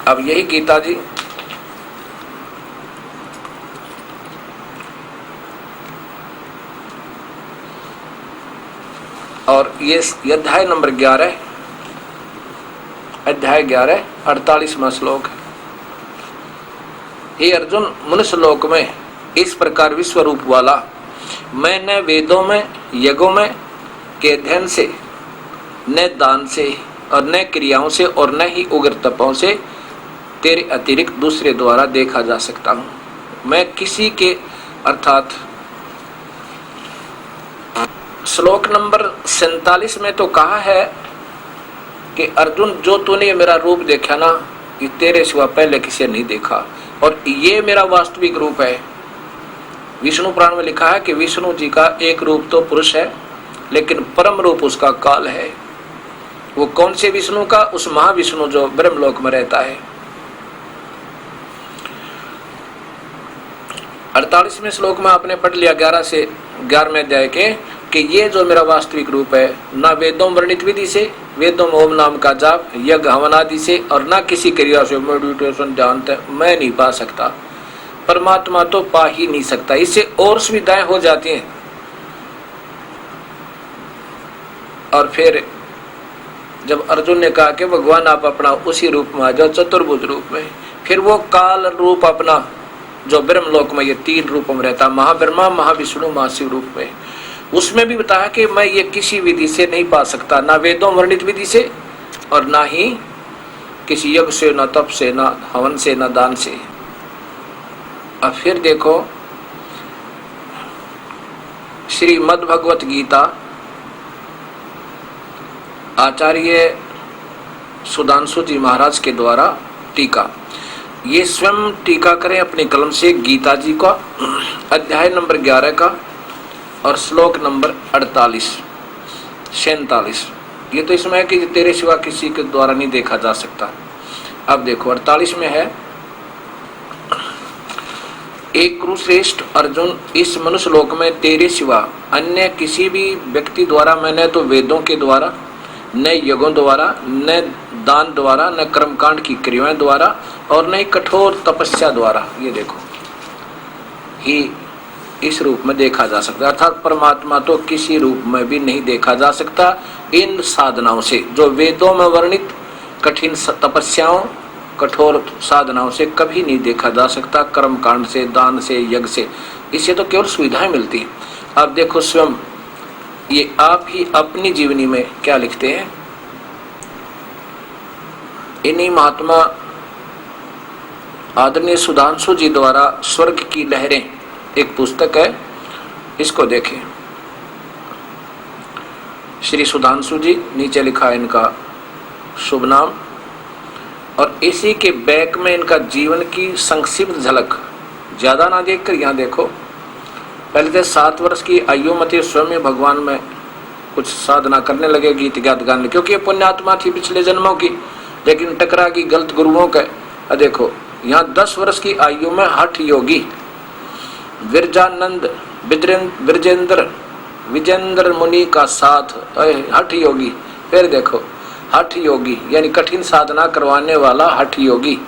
[SPEAKER 1] अब यही गीता जी और ये अध्याय नंबर 11, अध्याय 11 48वां श्लोक है। हे अर्जुन, मनुष्य लोक में इस प्रकार विश्व रूप वाला मैं न वेदों में यज्ञों में के अध्ययन से, न दान से और न क्रियाओं से और न ही उग्र तपों से तेरे अतिरिक्त दूसरे द्वारा देखा जा सकता हूं। मैं किसी के, अर्थात श्लोक नंबर 47 में तो कहा है कि अर्जुन जो तूने मेरा रूप देखा ना, ये तेरे सिवा पहले किसी ने नहीं देखा, और ये मेरा वास्तविक रूप है। विष्णु पुराण में लिखा है कि विष्णु जी का एक रूप तो पुरुष है, लेकिन परम रूप उसका काल है। वो कौन से विष्णु का? उस महाविष्णु जो ब्रह्मलोक में रहता है। 48वें श्लोक में आपने पढ़ लिया 11 से 11वें अध्याय के, कि ये जो मेरा वास्तविक रूप है, ना वेदों वर्णित विधि से, वेदों में ओम नाम का जाप, यज्ञ हवन आदि से, और ना किसी क्रिया से, मेडिटेशन ध्यान मैं नहीं पा सकता। परमात्मा तो पा ही नहीं सकता, इससे और सुविधाएं हो जाती हैं। और फिर जब अर्जुन ने कहा कि भगवान आप अपना उसी रूप में आ जाओ, चतुर्भुज रूप में, फिर वो काल रूप अपना जो ब्रह्मलोक में ये 3 रूपों में रहता, महाब्रह्मा, महाविष्णु, महाशिव रूप में, उसमें भी बताया कि मैं ये किसी विधि से नहीं पा सकता, ना वेदों वर्णित विधि से, और ना ही किसी यज्ञ से, ना तप से, ना हवन से, ना दान से। अब फिर देखो श्रीमद् भगवत गीता, आचार्य सुधांशु जी महाराज के द्वारा टीका, ये स्वयं टीका करें अपनी कलम से गीता जी का, अध्याय नंबर 11 का और श्लोक नंबर 47। ये तो इसमें है कि तेरे सिवा किसी के द्वारा नहीं देखा जा सकता। अब देखो 48 में है, एक कुरुश्रेष्ठ अर्जुन, इस मनुष्य लोक में तेरे सिवा अन्य किसी भी व्यक्ति द्वारा मैंने तो वेदों के द्वारा, न यज्ञों द्वारा, न दान द्वारा, न कर्मकांड की क्रियाओं द्वारा, और न कठोर तपस्या द्वारा, ये देखो ही इस रूप में देखा जा सकता है। अर्थात परमात्मा तो किसी रूप में भी नहीं देखा जा सकता इन साधनाओं से, जो वेदों में वर्णित कठिन तपस्याओं, कठोर साधनाओं से कभी नहीं देखा जा सकता, कर्म कांड से, दान से, यज्ञ से, इससे तो केवल सुविधाएं मिलती हैं। अब देखो स्वयं ये आप ही अपनी जीवनी में क्या लिखते हैं। इन्हीं महात्मा आदरणीय सुधांशु जी द्वारा स्वर्ग की लहरें एक पुस्तक है, इसको देखें। श्री सुधांशु जी, नीचे लिखा है इनका शुभ नाम, और इसी के बैक में इनका जीवन की संक्षिप्त झलक, ज्यादा ना देखकर यहाँ देखो। पहले थे 7 वर्ष की आयु में थे, स्वयं भगवान में कुछ साधना करने लगे, गीत गात गाने, क्योंकि ये पुण्यात्मा थी पिछले जन्मों की, लेकिन टकरा की गलत गुरुओं का। देखो यहाँ 10 वर्ष की आयु में हठ योगी विरजानंद विजेंद्र मुनि का साथ, हठ योगी। फिर देखो हठ योगी यानी कठिन साधना करवाने वाला हठ योगी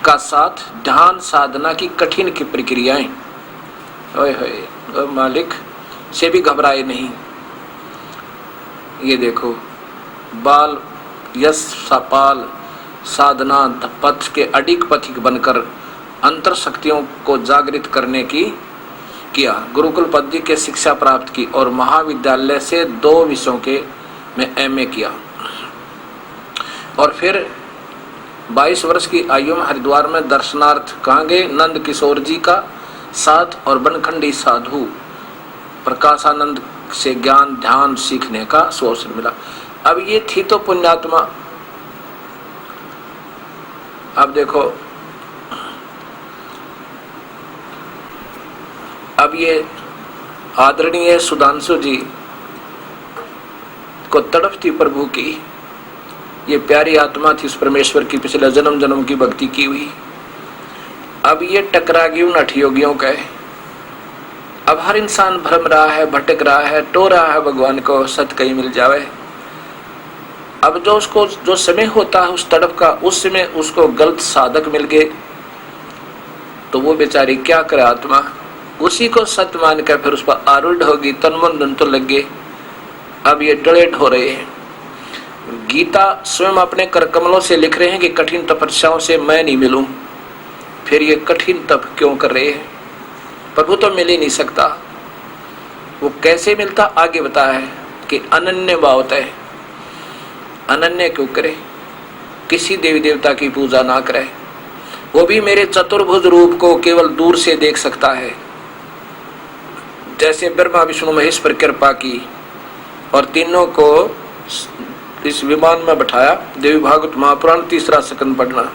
[SPEAKER 1] का साथ, ध्यान साधना की कठिन की प्रक्रियाएं, ओए मालिक से भी घबराए नहीं। ये देखो बाल यश सपाल साधना पथ के अडिग पथिक बनकर अंतर शक्तियों को जागृत करने की किया, गुरुकुल पद्धति के शिक्षा प्राप्त की, और महाविद्यालय से 2 विषयों के में एमए किया। और फिर 22 वर्ष की आयु में हरिद्वार में दर्शनार्थ कहाँ गए, नंद किशोर जी का साथ, और बनखंडी साधु प्रकाशानंद से ज्ञान ध्यान सीखने का अवसर मिला। अब ये थी तो पुण्यात्मा। अब देखो अब ये आदरणीय सुधांशु जी को तड़प थी प्रभु की, ये प्यारी आत्मा थी उस परमेश्वर की, पिछले जन्म जन्म की भक्ति की हुई। अब ये टकरा गई उन हठ योगियों का। अब हर इंसान भ्रम रहा है, भटक रहा है, टो रहा है भगवान को, सत कहीं मिल जावे। अब जो उसको जो समय होता है उस तड़प का, उस समय उसको गलत साधक मिल गए, तो वो बेचारी क्या करे आत्मा, उसी को सत्य मान कर फिर उस पर आरूढ़ होगी, तन मन धन तो लग गए। अब ये डलेट हो रहे हैं। गीता स्वयं अपने कर कमलों से लिख रहे हैं कि कठिन तपस्याओं से मैं नहीं मिलूं, फिर ये कठिन तप क्यों कर रहे हैं, प्रभु तो मिल ही नहीं सकता। वो कैसे मिलता आगे बताया है कि अनन्य भावता है। अनन्य क्यों करे, किसी देवी देवता की पूजा ना करे, वो भी मेरे चतुर्भुज रूप को केवल दूर से देख सकता है। जैसे ब्रह्मा विष्णु महेश पर कृपा की और तीनों को इस विमान में बैठाया। देवी भागवत महापुराण 3रा स्कंद पढ़ना।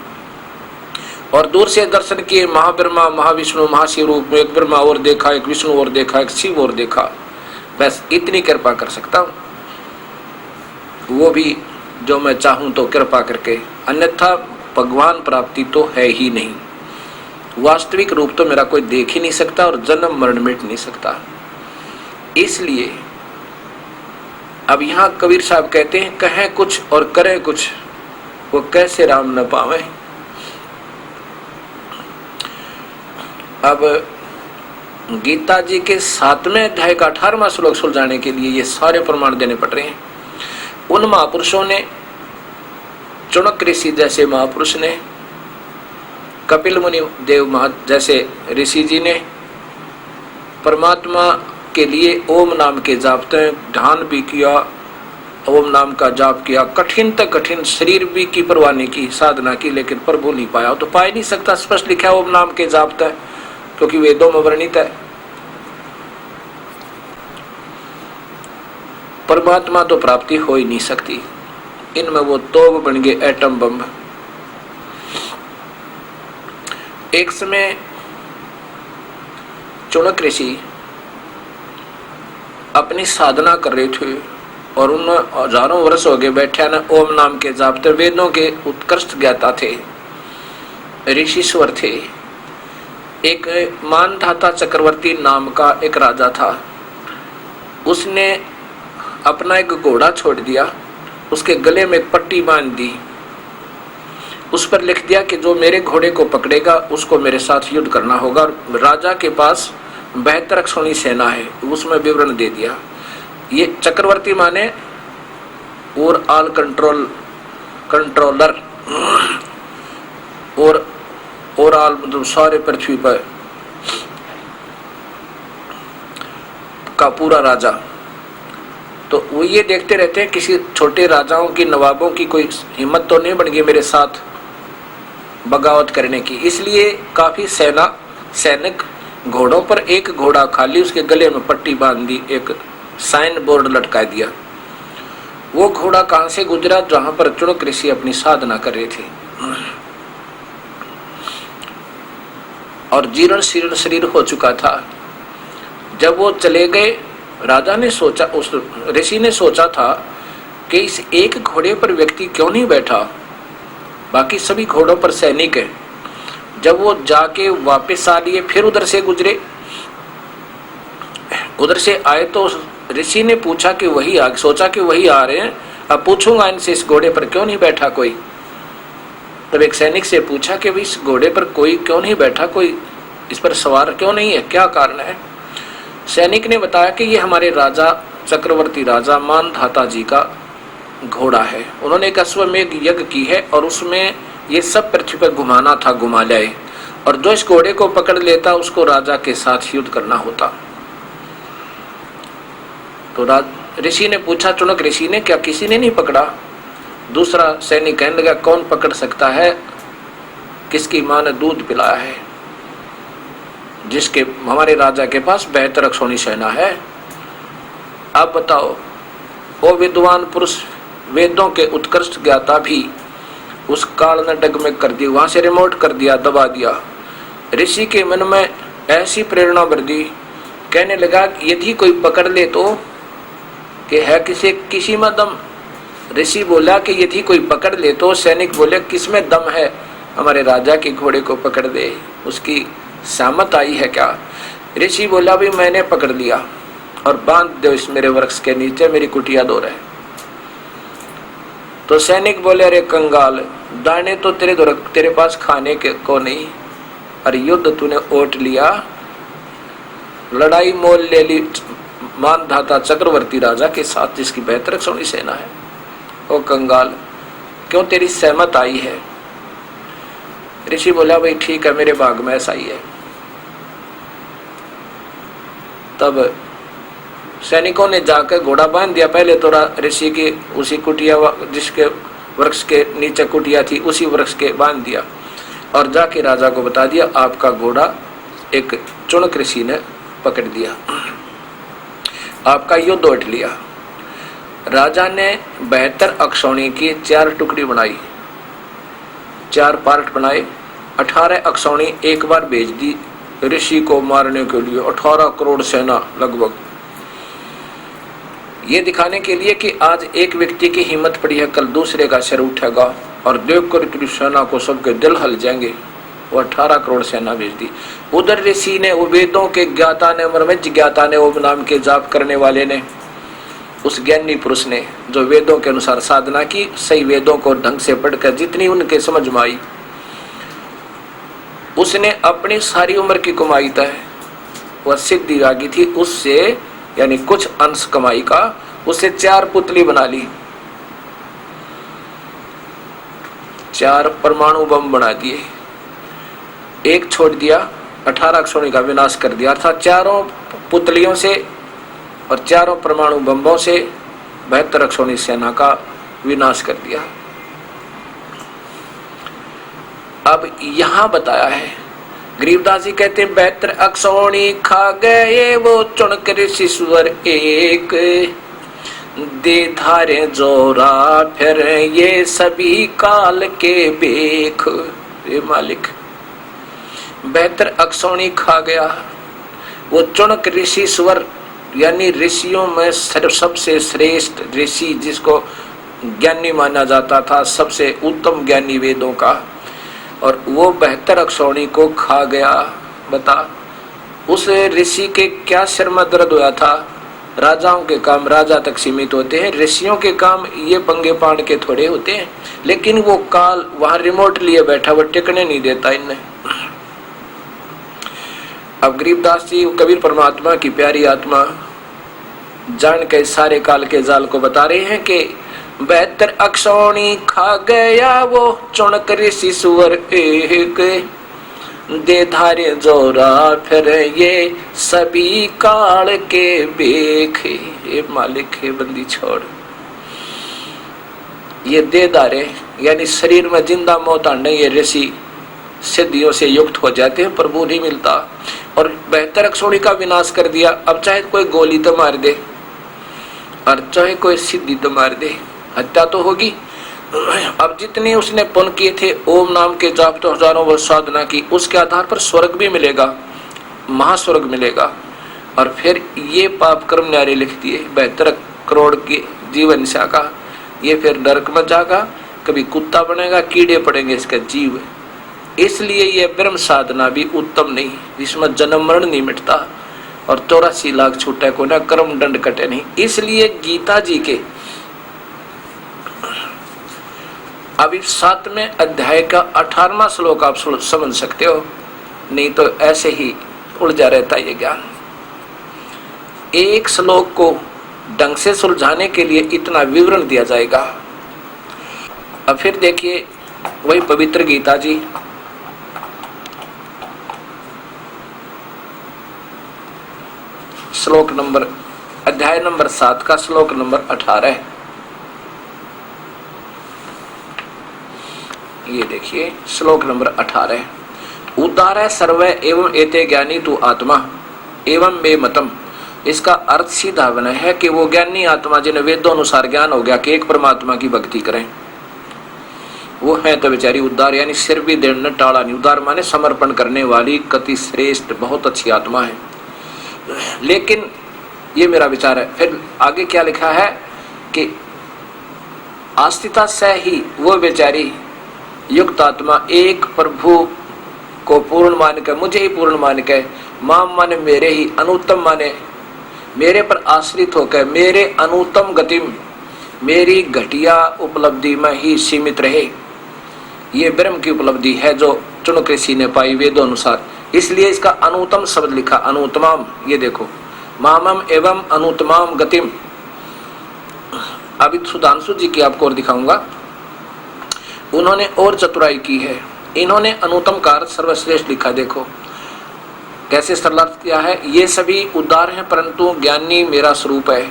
[SPEAKER 1] और दूर से दर्शन किए महाब्रह्मा महाविष्णु महाशिव रूप में, एक ब्रह्मा और देखा, एक विष्णु और देखा, एक शिव और देखा। बस इतनी कृपा कर सकता हूँ, वो भी जो मैं चाहूं तो कृपा करके, अन्यथा भगवान प्राप्ति तो है ही नहीं। वास्तविक रूप तो मेरा कोई देख ही नहीं सकता और जन्म मरण मिट नहीं सकता। इसलिए अब यहाँ कबीर साहब कहते हैं, कहें कुछ और करें कुछ, वो कैसे राम न पावे। अब गीता जी के 7वें अध्याय का 18वां श्लोक सुलझाने के लिए ये सारे प्रमाण देने पड़ रहे हैं। उन महापुरुषों ने, चुनक ऋषि जैसे महापुरुष ने, कपिल मुनि देव जैसे ऋषि जी ने परमात्मा के लिए ओम नाम के जापते ध्यान भी किया, ओम नाम का जाप किया, कठिन तक कठिन शरीर भी की परवाह नहीं की, साधना की, लेकिन प्रभु नहीं पाया। तो पा ही नहीं सकता, स्पष्ट लिखा है ओम नाम के जापता है, क्योंकि वेदों में वर्णित है। परमात्मा तो प्राप्ति हो ही नहीं सकती। इनमें वो तोप बन गए एटम बम। एक समय चुनक ऋषि अपनी साधना कर रहे थे और उन हजारों वर्ष हो गए बैठे न ओम नाम के जापते, वेदों के उत्कृष्ट ज्ञाता थे, ऋषिश्वर थे। एक मानधाता चक्रवर्ती नाम का एक राजा था। उसने अपना एक घोड़ा छोड़ दिया, उसके गले में एक पट्टी बांध दी, उस पर लिख दिया कि जो मेरे घोड़े को पकड़ेगा उसको मेरे साथ युद्ध करना होगा। राजा के पास 72 अक्षौणी सेना है, उसमें विवरण दे दिया। ये चक्रवर्ती माने और ऑल कंट्रोलर और ऑल मतलब सारे पृथ्वी पर का पूरा राजा। तो वो ये देखते रहते हैं किसी छोटे राजाओं की, नवाबों की कोई हिम्मत तो नहीं बन गई मेरे साथ बगावत करने की। इसलिए काफी सैनिक घोड़ों पर एक घोड़ा खाली, उसके गले में पट्टी बांध दी, एक साइन बोर्ड लटका दिया। वो घोड़ा कहां से गुजरा? जहां पर चुनक ऋषि अपनी साधना कर रहे थे और जीर्ण शीर्ण शरीर हो चुका था। जब वो चले गए, राजा ने सोचा, उस ऋषि ने सोचा था कि इस एक घोड़े पर व्यक्ति क्यों नहीं बैठा, बाकी सभी घोड़ों पर सैनिक है। जब वो जाके वापस आ लिए, फिर उधर से गुजरे, उधर से आए तो ऋषि ने पूछा कि वही आ, सोचा कि वही आ रहे हैं, अब पूछूंगा इनसे इस घोड़े पर क्यों नहीं बैठा कोई। तब एक सैनिक से पूछा कि इस घोड़े पर कोई क्यों नहीं बैठा, कोई इस पर सवार क्यों नहीं है, क्या कारण है? सैनिक ने बताया कि ये हमारे राजा, चक्रवर्ती राजा मानधाता जी का घोड़ा है। उन्होंने एक अश्वमेध यज्ञ की है और उसमें ये सब पृथ्वी पर घुमाना था, घुमा लाए, और जो इस घोड़े को पकड़ लेता उसको राजा के साथ युद्ध करना होता। तो ऋषि ने पूछा, चुनक ऋषि ने, क्या किसी ने नहीं पकड़ा? दूसरा सैनिक कहने लगा, कौन पकड़ सकता है, किसकी मां ने दूध पिलाया है, जिसके हमारे राजा के पास 72 अक्षौणी सेना है। अब बताओ, वो विद्वान पुरुष, वेदों के उत्कृष्ट ज्ञाता भी उस काल ने डगमग कर दी, वहां से रिमोट कर दिया, दबा दिया। ऋषि के मन में ऐसी प्रेरणा बढ़ दी, कहने लगा यदि कोई पकड़ ले तो कि है किसी में दम। ऋषि बोला कि यदि कोई पकड़ ले तो, सैनिक बोले किसमें दम है, हमारे राजा के घोड़े को पकड़ दे, उसकी सामत आई है क्या? ऋषि बोला भी मैंने पकड़ लिया और बांध दो इस मेरे वृक्ष के नीचे, मेरी कुटिया दो रहे। तो सैनिक बोले, अरे कंगाल, दाने तो तेरे पास खाने के को नहीं, और युद्ध तूने ओट लिया, लड़ाई मोल ले ली मानधाता चक्रवर्ती राजा के साथ, जिसकी 72 अक्षौणी सेना है। ओ कंगाल, क्यों तेरी सहमत आई है? ऋषि बोला, भाई ठीक है, मेरे भाग में ऐसा ही है। तब सैनिकों ने जाकर घोड़ा बांध दिया। पहले तो ऋषि की उसी कुटिया, जिसके वृक्ष के नीचे कुटिया थी, उसी वृक्ष के बांध दिया और जाके राजा को बता दिया, आपका घोड़ा एक चुनक ऋषि ने पकड़ दिया, आपका युद्ध ओट लिया। राजा ने 72 अक्षौणी की 4 टुकड़ी बनाई, 4 पार्ट बनाए। 18 अक्षौणी एक बार भेज दी ऋषि को मारने के लिए, 18 करोड़ सेना लगभग, ये दिखाने के लिए कि आज एक व्यक्ति की हिम्मत पड़ी है, कल दूसरे का सिर उठेगा और देखकर इतनी सेना को सबके दिल हल जाएंगे। वो 18 करोड़ सेना भेज दी। उधर ऋषि ने, वो वेदों के ज्ञाता ने, मर्मज्ञ ज्ञाता ने, वो नाम के जाप करने वाले ने, उस ज्ञानी पुरुष ने जो वेदों के अनुसार साधना की, सही वेदों को ढंग से पढ़कर जितनी उनके समझ में आई, उसने अपनी सारी उम्र की कमाई तय वह सिद्धि आ गई थी उससे, यानी कुछ अंश कमाई का, उससे 4 पुतली बना ली, 4 परमाणु बम बना दिए, एक छोड़ दिया, 18 अक्षौणी का विनाश कर दिया। अर्थात 4 पुतलियों से और 4 परमाणु बम्बों से 72 अक्षौणी सेना का विनाश कर दिया। अब यहां बताया है, गरीबदास जी कहते हैं 72 अक्षौणी खा गए वो चुनक ऋषि सुअर एक, दे धारे जोरा फिर ये सभी काल के बेख। ये मालिक 72 अक्षौणी खा गया वो चुनक ऋषि सुअर, यानी ऋषियों में सबसे श्रेष्ठ ऋषि, जिसको ज्ञानी माना जाता था, सबसे उत्तम ज्ञानी वेदों का, और वो 72 अक्षौणी को खा गया। बता, उस ऋषि के क्या सिर में दर्द हुआ था। राजाओं के काम राजा तक सीमित होते हैं, ऋषियों के काम ये पंगे पाड़ के थोड़े होते हैं, लेकिन वो काल वहां रिमोट लिए बैठा, वो टिकने नहीं देता इन्हें। अब गरीबदास जी कबीर परमात्मा की प्यारी आत्मा जान के सारे काल के जाल को बता रहे हैं कि 72 अक्षौणी खा गया वो चुनक ऋषि सुअर एक, दे धारे जोरा फिर ये सभी काल के बेख। ये मालिक है बंदी छोड़, ये दे धारे यानी शरीर में जिंदा मौत आने, ये ऋषि सिद्धियों से युक्त हो जाते हैं, प्रभु नहीं मिलता। और 72 अक्षौणी का विनाश कर दिया। अब चाहे कोई गोली तो मार दे और चाहे कोई सिद्धि तो मार दे, हत्या तो होगी। अब जितने उसने पुण्य किए थे, ओम नाम के जाप तो हजारों वर्ष साधना की, उसके आधार पर स्वर्ग भी मिलेगा, महास्वर्ग मिलेगा। और फिर ये पाप कर्म न्यारे लिख दिए 72 करोड़ के जीवन शाखा, ये फिर नरक में जाएगा, कभी कुत्ता बनेगा, कीड़े पड़ेंगे इसका जीव। इसलिए ये ब्रह्म साधना भी उत्तम नहीं, जिसमें जन्म मरण नहीं मिटता और 84 लाख छूटे को ना कर्म दंड कटे नहीं। इसलिए गीता जी के अभी 7वें अध्याय का 18वां श्लोक आप समझ सकते हो, नहीं तो ऐसे ही उलझा रहता ये ज्ञान। एक श्लोक को ढंग से सुलझाने के लिए इतना विवरण दिया जाएगा। अब फिर देखिए वही पवित्र गीता जी, श्लोक नंबर, अध्याय नंबर 7 का श्लोक नंबर 18। ये देखिए श्लोक नंबर 18, उदार सर्व एवं एते ज्ञानी तू आत्मा एवं मे मतम। इसका अर्थ सीधा बना है कि वो ज्ञानी आत्मा जिन्हें वेदों अनुसार ज्ञान हो गया कि एक परमात्मा की भक्ति करें, वो है तो बेचारी उदार, यानी सिर भी देने टाला नहीं। उदार माने समर्पण करने वाली, कति श्रेष्ठ, बहुत अच्छी आत्मा है। लेकिन ये मेरा विचार है। फिर आगे क्या लिखा है कि आस्तिता से ही वो बेचारी युक्त आत्मा एक प्रभु को पूर्ण मान के, मुझे ही पूर्ण मान के, माम माने मेरे ही, अनुत्तम माने मेरे पर आश्रित होकर, मेरे अनुत्तम गति, मेरी घटिया उपलब्धि में ही सीमित रहे। ये ब्रह्म की उपलब्धि है जो चुनक ऋषि ने पाई वेदों अनुसार। इसलिए इसका अनुत्तम शब्द लिखा, अनुत्तमाम। ये देखो, मामम एवं अनुत्तमाम गतिम। अभी सुधांशु जी की आपको और दिखाऊंगा, उन्होंने और चतुराई की है। इन्होंने अनुत्तम का अर्थ सर्वश्रेष्ठ लिखा। देखो कैसे सरलार्थ किया है। ये सभी उदार हैं परंतु ज्ञानी मेरा स्वरूप है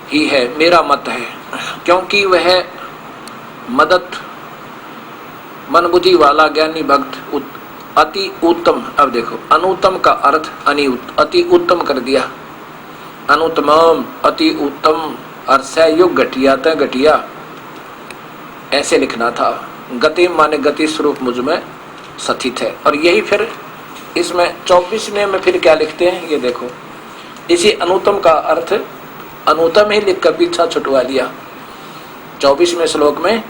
[SPEAKER 1] ही है, मेरा मत है, क्योंकि वह मदद मन बुद्धि वाला ज्ञानी भक्त अति उत्तम। अब देखो अनुत्तम का अर्थ अति उत्तम कर दिया। अनुत्तमम अति उत्तम और सहयोग घटिया त घटिया, ऐसे लिखना था। गति माने गति स्वरूप मुझ में स्थित है। और यही फिर इसमें 24वें में फिर क्या लिखते हैं ये देखो, इसी अनुत्तम का अर्थ अनुत्तम ही लिख कर पीछा छुटवा लिया। 24वें श्लोक में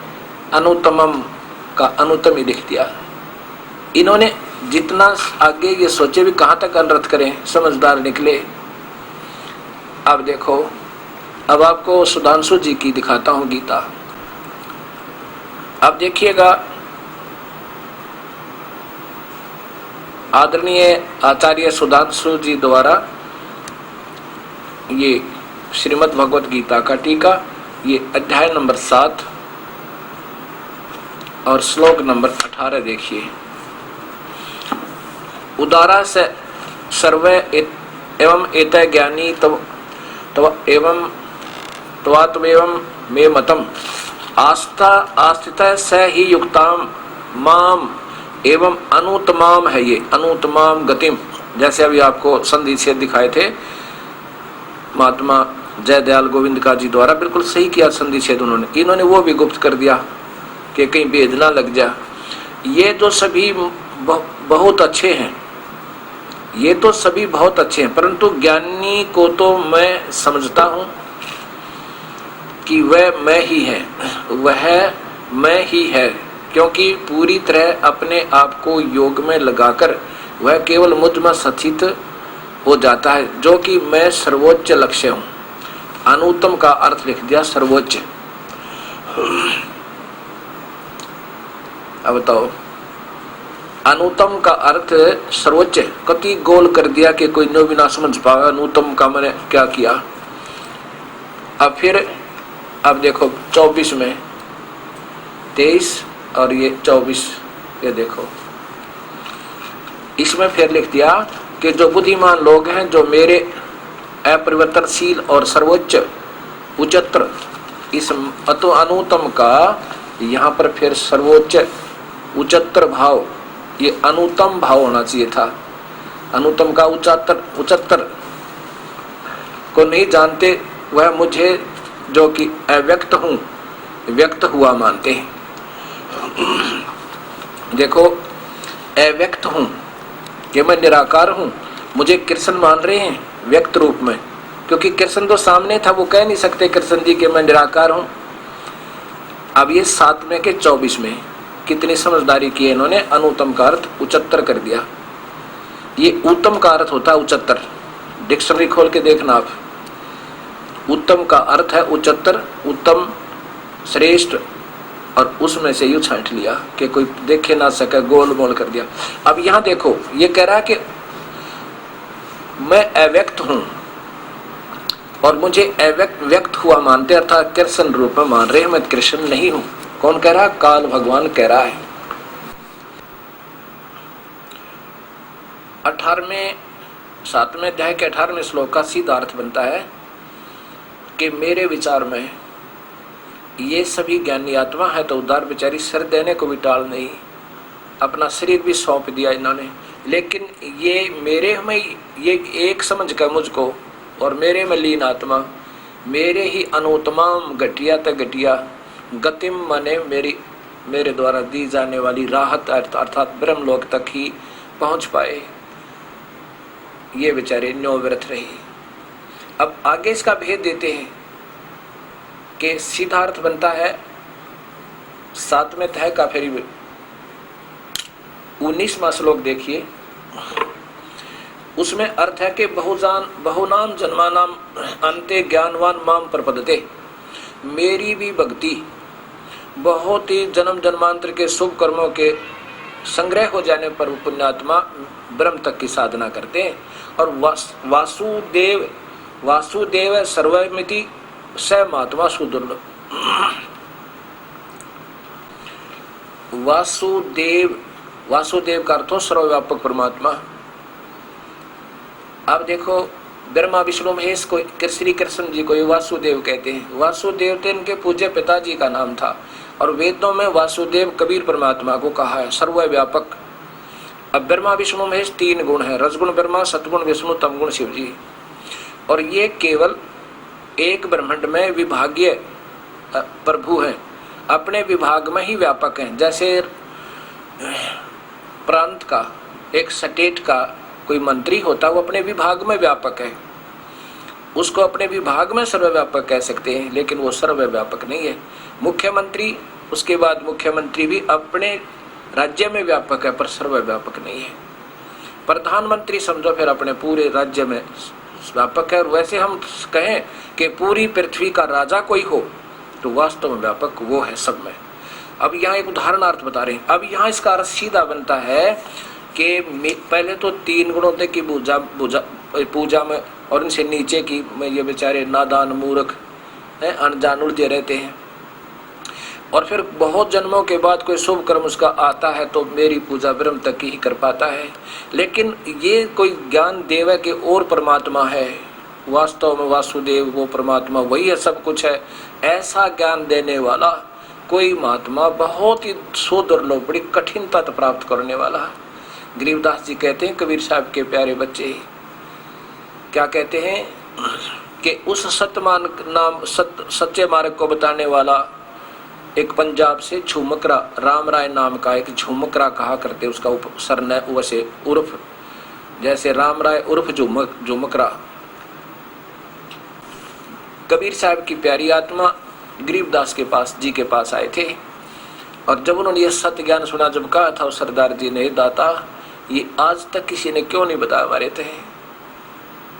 [SPEAKER 1] अनुत्तमम का अनुत्तम ही लिख दिया। इन्होंने जितना आगे ये सोचे भी कहाँ तक अनर्थ करें, समझदार निकले। अब देखो, अब आपको सुधांशु जी की दिखाता हूँ गीता। अब देखिएगा, आदरणीय आचार्य सुधांशु जी द्वारा ये श्रीमद् भगवत गीता का टीका, ये अध्याय नंबर 7 और श्लोक नंबर 18 देखिए। उदारा से सर्वे एवं एतय ज्ञानी तव एवं त्वात्मेवं मे मतम आस्था आस्थितः स ही युक्ताम माम एवं अनुत्तमाम है, ये अनुत्तमाम गतिम। जैसे अभी आपको संधि छेद दिखाए थे महात्मा जय दयाल गोविंद का जी द्वारा, बिल्कुल सही किया संधि छेद इन्होंने वो भी गुप्त कर दिया कि कहीं भेद ना लग जा। ये तो सभी बहुत अच्छे हैं, ये तो सभी बहुत अच्छे हैं, परंतु ज्ञानी को तो मैं समझता हूँ कि वह मैं ही है, वह मैं ही है, क्योंकि पूरी तरह अपने आप को योग में लगाकर वह केवल मुझ में स्थित हो जाता है, जो कि मैं सर्वोच्च लक्ष्य हूँ। अनुत्तम का अर्थ लिख दिया सर्वोच्च। अब बताओ, अनुत्तम का अर्थ सर्वोच्च कति गोल कर दिया कि कोई नो भी ना समझ पाया अनुत्तम का मैंने क्या किया। अब फिर अब देखो 24 में 23 और ये 24, ये देखो इसमें फिर लिख दिया कि जो बुद्धिमान लोग हैं, जो मेरे अपरिवर्तनशील और सर्वोच्च उच्चतर, इस अतो अनुत्तम का यहाँ पर फिर सर्वोच्च उच्चतर भाव, ये अनुत्तम भाव होना चाहिए था। अनुत्तम का उच्चतर को नहीं जानते, वह मुझे जो कि अव्यक्त हूँ व्यक्त हुआ मानते हैं। देखो, अव्यक्त हूँ कि मैं निराकार हूँ, मुझे कृष्ण मान रहे हैं व्यक्त रूप में, क्योंकि कृष्ण तो सामने था, वो कह नहीं सकते कृष्ण जी कि मैं निराकार हूँ। अब ये 7वें के 24 में कितनी समझदारी की है इन्होंने, अनुत्तम का अर्थ उच्चतर कर दिया। ये उत्तम का अर्थ होता है उच्चतर, डिक्शनरी खोल के देखना आप। उत्तम का अर्थ है उच्चतर, उत्तम श्रेष्ठ, और उसमें से यूं छांट लिया कि कोई देखे ना सके, गोल मोल कर दिया। अब यहां देखो, ये कह रहा है कि मैं अव्यक्त हूं और मुझे व्यक्त हुआ मानते, अर्थात कृष्ण रूप में मान रहे हैं, मैं कृष्ण नहीं हूं। कौन कह रहा है? काल भगवान कह रहा है। 7वें अध्याय के 18वें श्लोक का सीधा अर्थ बनता है कि मेरे विचार में ये सभी ज्ञानी आत्मा है, तो उदार बेचारी सर देने को भी टाल नहीं, अपना शरीर भी सौंप दिया इन्होंने, लेकिन ये मेरे में ये एक समझ कर मुझको और मेरे में लीन आत्मा, मेरे ही अनुत्तमाम घटिया तक घटिया गतिम माने मेरे द्वारा दी जाने वाली राहत अर्थात ब्रह्मलोक तक ही पहुंच पाए। ये बेचारे न्योव्रत रही। अब आगे इसका भेद देते हैं कि सीधा अर्थ बनता है 7वें अध्याय का, फिर 19वां श्लोक देखिए, उसमें अर्थ है कि बहुनाम जन्मानाम अंते ज्ञानवान माम प्रपद्यते, मेरी भी भक्ति बहुत ही जन्म जन्मांतर के शुभ कर्मों के संग्रह हो जाने पर पुण्यात्मा ब्रह्म तक की साधना करते हैं। और वासुदेव सर्वमिति स महात्मा सुदुर्लभ। वासुदेव का अर्थ सर्वव्यापक परमात्मा। अब देखो, ब्रह्मा विष्णु महेश को श्री कृष्ण जी को वासुदेव कहते हैं। वासुदेव तो इनके पूज्य पिताजी का नाम था, और वेदों में वासुदेव कबीर परमात्मा को कहा है, सर्वव्यापक। अब ब्रह्मा विष्णु महेश 3 गुण है, रजगुण ब्रह्मा, सतगुण विष्णु, तमगुण शिव जी। और ये केवल एक ब्रह्मांड में विभागीय प्रभु हैं, अपने विभाग में ही व्यापक हैं। जैसे प्रांत का, एक स्टेट का कोई मंत्री होता है, वो अपने विभाग में व्यापक है, उसको अपने विभाग में सर्वव्यापक कह सकते हैं, लेकिन वो सर्वव्यापक नहीं है। मुख्यमंत्री, उसके बाद मुख्यमंत्री भी अपने राज्य में व्यापक है पर सर्वव्यापक नहीं है। प्रधानमंत्री समझो फिर अपने पूरे राज्य में व्यापक है। और वैसे हम कहें कि पूरी पृथ्वी का राजा कोई हो तो वास्तव में व्यापक वो है सब में। अब यहाँ एक उदाहरणार्थ बता रहे हैं। अब यहाँ इसका अर्थ सीधा बनता है कि पहले तो 3 गुणों तक की पूजा में, और इनसे नीचे की में ये बेचारे नादान मूर्ख हैं, अनजान उलझे रहते हैं। और फिर बहुत जन्मों के बाद कोई शुभ कर्म उसका आता है तो मेरी पूजा ब्रह्म तक ही कर पाता है। लेकिन ये कोई ज्ञान देव है कि और परमात्मा है, वास्तव में वासुदेव वो परमात्मा वही है, सब कुछ है, ऐसा ज्ञान देने वाला कोई महात्मा बहुत ही दुर्लभ, बड़ी कठिनता प्राप्त करने वाला। गरीबदास जी कहते हैं, कबीर साहब के प्यारे बच्चे क्या कहते हैं कि उस सच्चे मार्ग को बताने वाला एक पंजाब से झुमकरा, राम राय नाम का एक झुमकरा कहा करते, उसका सरने वैसे उर्फ, जैसे राम राय उर्फ झुमकरा। कबीर साहब की प्यारी आत्मा गरीबदास के पास जी के पास आए थे, और जब उन्होंने यह सत्य ज्ञान सुना, जब कहा था उस सरदार जी ने, दाता ये आज तक किसी ने क्यों नहीं बताया हमारे थे,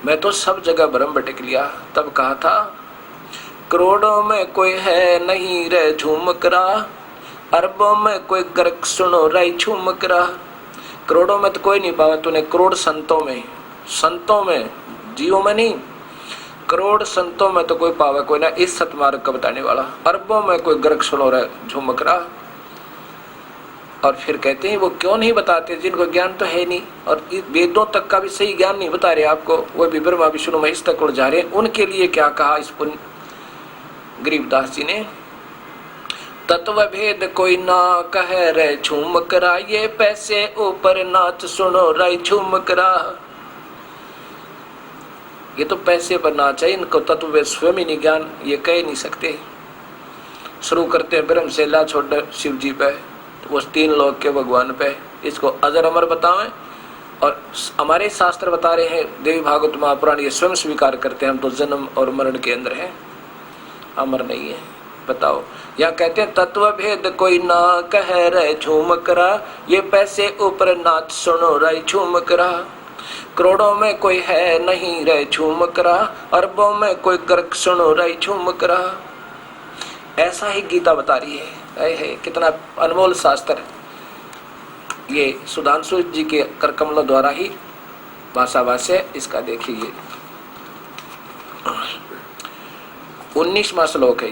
[SPEAKER 1] मैं तो सब जगह भ्रम भटक लिया। तब कहा था, करोड़ों में कोई है नहीं रे झुमकरा, अरबों में कोई गर्क सुनो रे झुमकरा। करोड़ों में तो कोई नहीं पावा तूने, करोड़ संतों में जीवों में नहीं, करोड़ संतों में तो कोई पावा कोई ना इस सतमार्ग का बताने वाला, अरबों में कोई गर्क सुनो रे झुमकरा। और फिर कहते हैं वो क्यों नहीं बताते जिनको ज्ञान तो है नहीं, और वेदों तक का भी सही ज्ञान नहीं बता रहे आपको, वो भी ब्रह्मा विष्णु महेश तक उड़ जा रहे हैं, उनके लिए क्या कहा इस गरीबदास जी ने, तत्व भेद कोई ना कहे रे झुमकरा, ये पैसे ऊपर नाच सुनो रे झुमकरा। ये तो पैसे पर नाच है, इनको तत्व भेद स्वयं ही नहीं ज्ञान, ये कह नहीं सकते। शुरू करते हैं ब्रह्म से ला छोड़ शिव जी पे, वो 3 लोक के भगवान पे, इसको अजर अमर बतावें। और हमारे शास्त्र बता रहे हैं, देवी भागवत महापुराण ये स्वयं स्वीकार करते हैं, हम तो जन्म और मरण के अंदर हैं, अमर नहीं है। बताओ, या कहते हैं तत्व भेद कोई ना कहे रे झुमकरा, ये पैसे ऊपर नाच सुनो रे झुमकरा। करोड़ों में कोई है नहीं रे झुमकरा, अरबों में कोई गर्क सुनो रे झुमकरा। ऐसा ही गीता बता रही है, कितना अनमोल शास्त्र। ये सुधांशु जी के करकमलों द्वारा ही भाषा भाष्य इसका देखिए, 19वां श्लोक है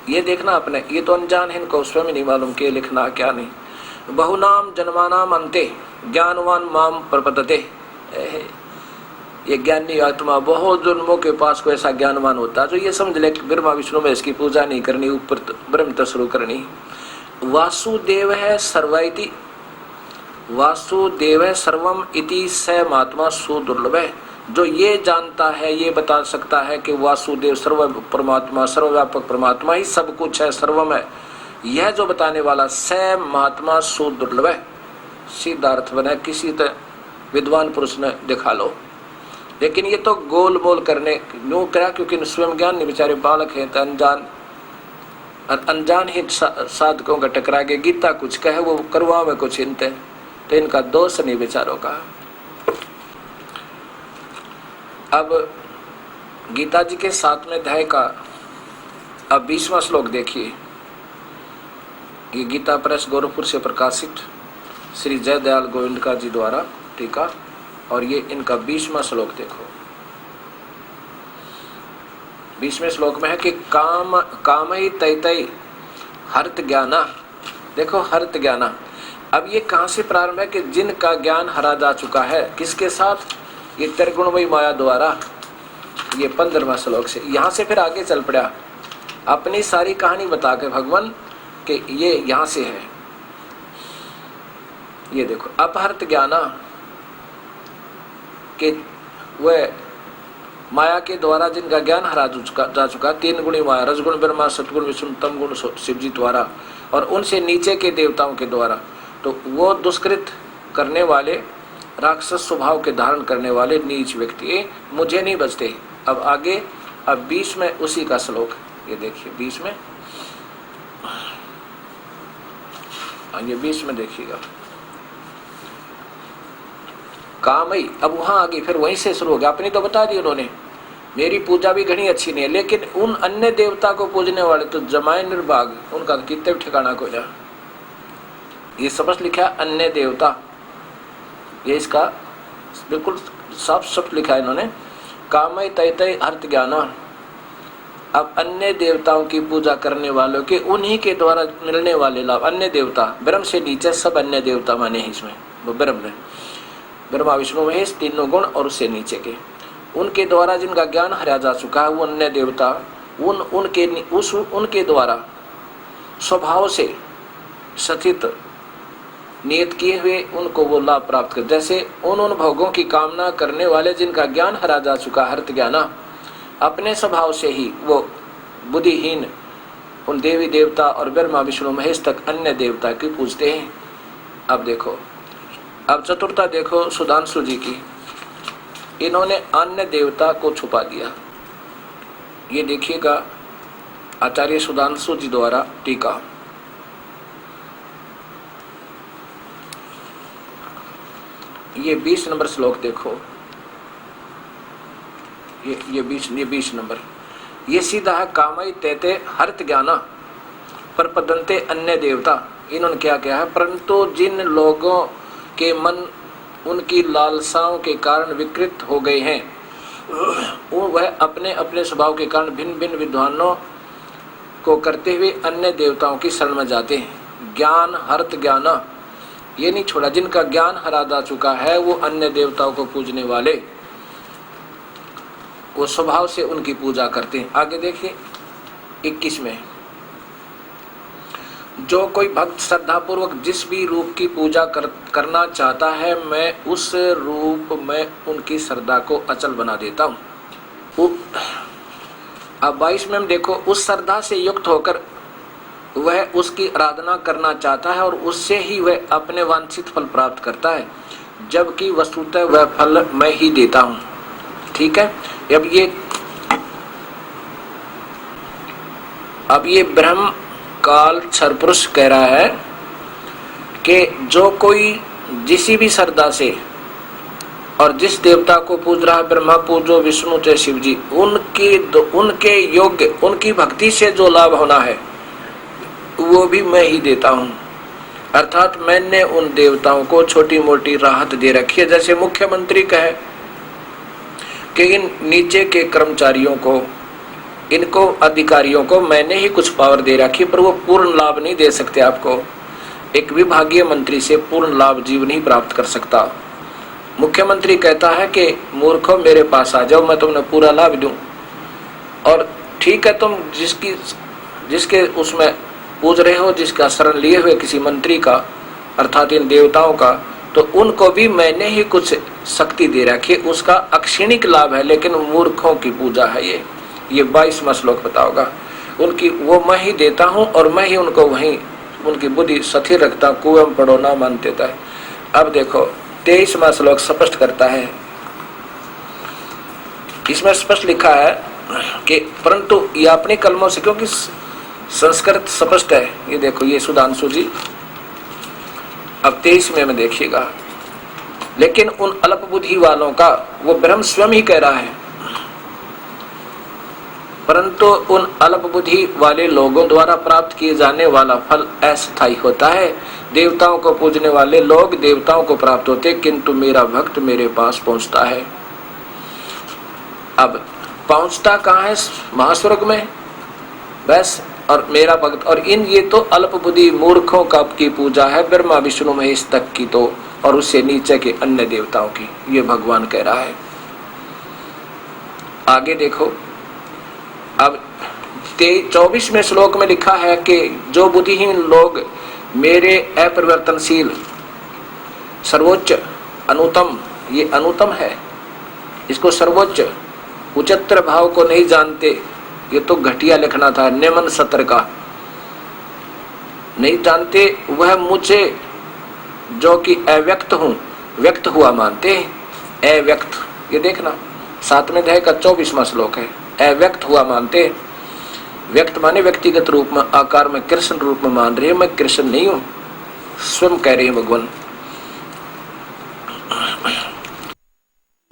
[SPEAKER 1] ये देखना अपने, ये तो अनजान है, इनको स्वयं नहीं मालूम के लिखना क्या नहीं। बहुनाम जन्मानाम अंते ज्ञानवान माम प्रपद्यते, ये ज्ञानी आत्मा बहुत जन्मों के पास कोई ऐसा ज्ञानवान होता है जो ये समझ ले ब्रह्मा विष्णु में इसकी पूजा नहीं करनी, ऊपर ब्रह्म तो शुरू करनी। वासुदेव है सर्वइति, वासुदेव सर्वम इति स महात्मा सुदुर्लभ है। जो ये जानता है, ये बता सकता है कि वासुदेव सर्व परमात्मा, सर्वव्यापक परमात्मा ही सब कुछ है, सर्वम है, यह जो बताने वाला स महात्मा सुदुर्लभ है। सीधा अर्थ बना, किसी विद्वान पुरुष ने दिखा लो। लेकिन ये तो गोल मोल करने यूँ करा, क्योंकि स्वयं ज्ञान नहीं, बेचारे बालक हैं, तो अनजान ही साधकों का टकरा के गीता कुछ कहे, वो करवा में कुछ हिंते, तो इनका दोष नहीं बेचारों का। अब गीता जी के 7वें अध्याय का अब 20वां श्लोक देखिए। ये गीता प्रेस गोरखपुर से प्रकाशित श्री जयदयाल गोविंदका जी द्वारा टीका, और ये इनका 20वां श्लोक देखो। 20वें श्लोक में है कि काम ही तय हर्त ज्ञाना। देखो हर्त ज्ञाना, अब ये कहाँ से प्रारंभ है कि जिनका ज्ञान हरा जा चुका है, किसके साथ, ये त्रिगुणमयी माया द्वारा। ये 15वां श्लोक से यहाँ से फिर आगे चल पड़ा, अपनी सारी कहानी बता के भगवान कि ये यहाँ से है। ये देखो अपहर्त ज्ञाना, कि वह माया के द्वारा जिनका ज्ञान हरा जा चुका, 3 गुणी माया, रजगुण ब्रह्मा, सतगुण विष्णु, तम गुण शिव जी द्वारा, और उनसे नीचे के देवताओं के द्वारा, तो वो दुष्कृत करने वाले, राक्षस स्वभाव के धारण करने वाले नीच व्यक्ति मुझे नहीं बचते। अब आगे, अब 20 में उसी का श्लोक, ये देखिए 20 में, ये 20 में देखिएगा, कामई। अब वहां आगे फिर वहीं से शुरू हो गया। अपनी तो बता दी उन्होंने, मेरी पूजा भी घनी अच्छी नहीं है, लेकिन उन अन्य देवता को पूजने वाले तो जमाए निर्भाग, उनका कितने ठिकाना को जा। ये स्पष्ट लिखा है अन्य देवता, ये इसका बिल्कुल साफ साफ लिखा है इन्होंने, कामय तय तय अर्थ ज्ञाना। अब अन्य देवताओं की पूजा करने वालों के उन्हीं के द्वारा मिलने वाले लाभ, अन्य देवता ब्रह्म से नीचे सब अन्य देवता माने हैं इसमें, वो ब्रह्म में, ब्रह्मा विष्णु महेश तीनों गुण और उससे नीचे के, उनके द्वारा जिनका ज्ञान हरा जा चुका है वो अन्य देवता, उनके द्वारा स्वभाव से सथित नियत किए हुए उनको वो लाभ प्राप्त कर, जैसे उन भोगों की कामना करने वाले जिनका ज्ञान हरा जा चुका, हर्त ज्ञाना, अपने स्वभाव से ही वो बुद्धिहीन उन देवी देवता और ब्रह्मा विष्णु महेश तक अन्य देवता की पूजते हैं। अब देखो, अब चतुर्थता देखो सुधांशु जी की, इन्होंने अन्य देवता को छुपा दिया। ये देखिएगा आचार्य सुधांशु जी द्वारा टीका, ये 20 नंबर श्लोक देखो, ये 20 नंबर, ये सीधा है, कामई तेते हर्त ज्ञाना परपदंते अन्य देवता। इन्होंने क्या कहा है, परंतु जिन लोगों के मन उनकी लालसाओं के कारण विकृत हो गए हैं, वह अपने अपने स्वभाव के कारण भिन्न भिन्न विद्वानों को करते हुए अन्य देवताओं की शरण में जाते हैं। ज्ञान हर्त ज्ञाना, ये नहीं छोड़ा, जिनका ज्ञान हरा जा चुका है वो अन्य देवताओं को पूजने वाले, वो स्वभाव से उनकी पूजा करते हैं। आगे देखिए 21 में, जो कोई भक्त श्रद्धा पूर्वक जिस भी रूप की पूजा करना चाहता है, मैं उस रूप में उनकी श्रद्धा को अचल बना देता हूँ। अब 22 में हम देखो, उस श्रद्धा से युक्त होकर वह उसकी आराधना करना चाहता है और उससे ही वह अपने वांछित फल प्राप्त करता है, जबकि वस्तुतः वह फल मैं ही देता हूँ। ठीक है, अब ये ब्रह्म काल क्षर पुरुष कह रहा है कि जो कोई जिसी भी श्रद्धा से और जिस देवता को पूज रहा है, ब्रह्मा पूजो विष्णु चाहे शिव जी, उनके योग्य उनकी भक्ति से जो लाभ होना है वो भी मैं ही देता हूँ। अर्थात मैंने उन देवताओं को छोटी मोटी राहत दे रखी है, जैसे मुख्यमंत्री कहे कि इन नीचे के कर्मचारियों को, इनको अधिकारियों को मैंने ही कुछ पावर दे रखी, पर वो पूर्ण लाभ नहीं दे सकते आपको। एक विभागीय मंत्री से पूर्ण लाभ जीव नहीं प्राप्त कर सकता। मुख्यमंत्री कहता है कि मूर्खों मेरे पास आ जाओ, मैं तुम्हें पूरा लाभ दूं। और ठीक है, तुम जिसके उसमें पूज रहे हो, जिसका शरण लिए हुए किसी मंत्री का, अर्थात इन देवताओं का, तो उनको भी मैंने ही कुछ शक्ति दे रखी, उसका अक्षणिक लाभ है, लेकिन मूर्खों की पूजा है ये 22वां श्लोक बताओगा। उनकी वो मैं ही देता हूँ और मैं ही उनको वहीं उनकी बुद्धि स्थिर रखता हूँ, कुएं पढ़ो ना मान देता है। अब देखो 23वां श्लोक स्पष्ट करता है, इसमें स्पष्ट लिखा है कि परंतु ये अपने कलमों से, क्योंकि संस्कृत स्पष्ट है, ये देखो ये सुधांशु जी अब 23 में देखिएगा, लेकिन उन अल्प बुद्धि वालों का वो ब्रह्म स्वयं ही कह रहा है, परंतु उन अल्प बुद्धि वाले लोगों द्वारा प्राप्त किए जाने वाला फल अस्थायी होता है। देवताओं को पूजने वाले लोग देवताओं को प्राप्त होते, किंतु मेरा भक्त मेरे पास पहुंचता है। अब पहुंचता कहाँ है? महास्वर्ग में बस। और मेरा भक्त, और इन ये तो अल्प बुद्धि मूर्खों का की पूजा है, ब्रह्मा विष्णु महेश तक की तो, और उससे नीचे के अन्य देवताओं की, ये भगवान कह रहा है। आगे देखो, अब 24वें श्लोक में लिखा है कि जो बुद्धिहीन लोग मेरे अपरिवर्तनशील सर्वोच्च अनुतम, ये अनुतम है, इसको सर्वोच्च उच्चतर भाव को नहीं जानते, ये तो घटिया लिखना था, निम्न सत्र का नहीं जानते, वह मुझे जो कि अव्यक्त हूं व्यक्त हुआ मानते हैं। अव्यक्त, ये देखना 7वें अध्याय का 24वां श्लोक है। अव्यक्त हुआ मानते हैं, व्यक्त माने व्यक्तिगत रूप में आकार में कृष्ण रूप में मान रही है, मैं कृष्ण नहीं हूं, स्वयं कह रही है भगवान।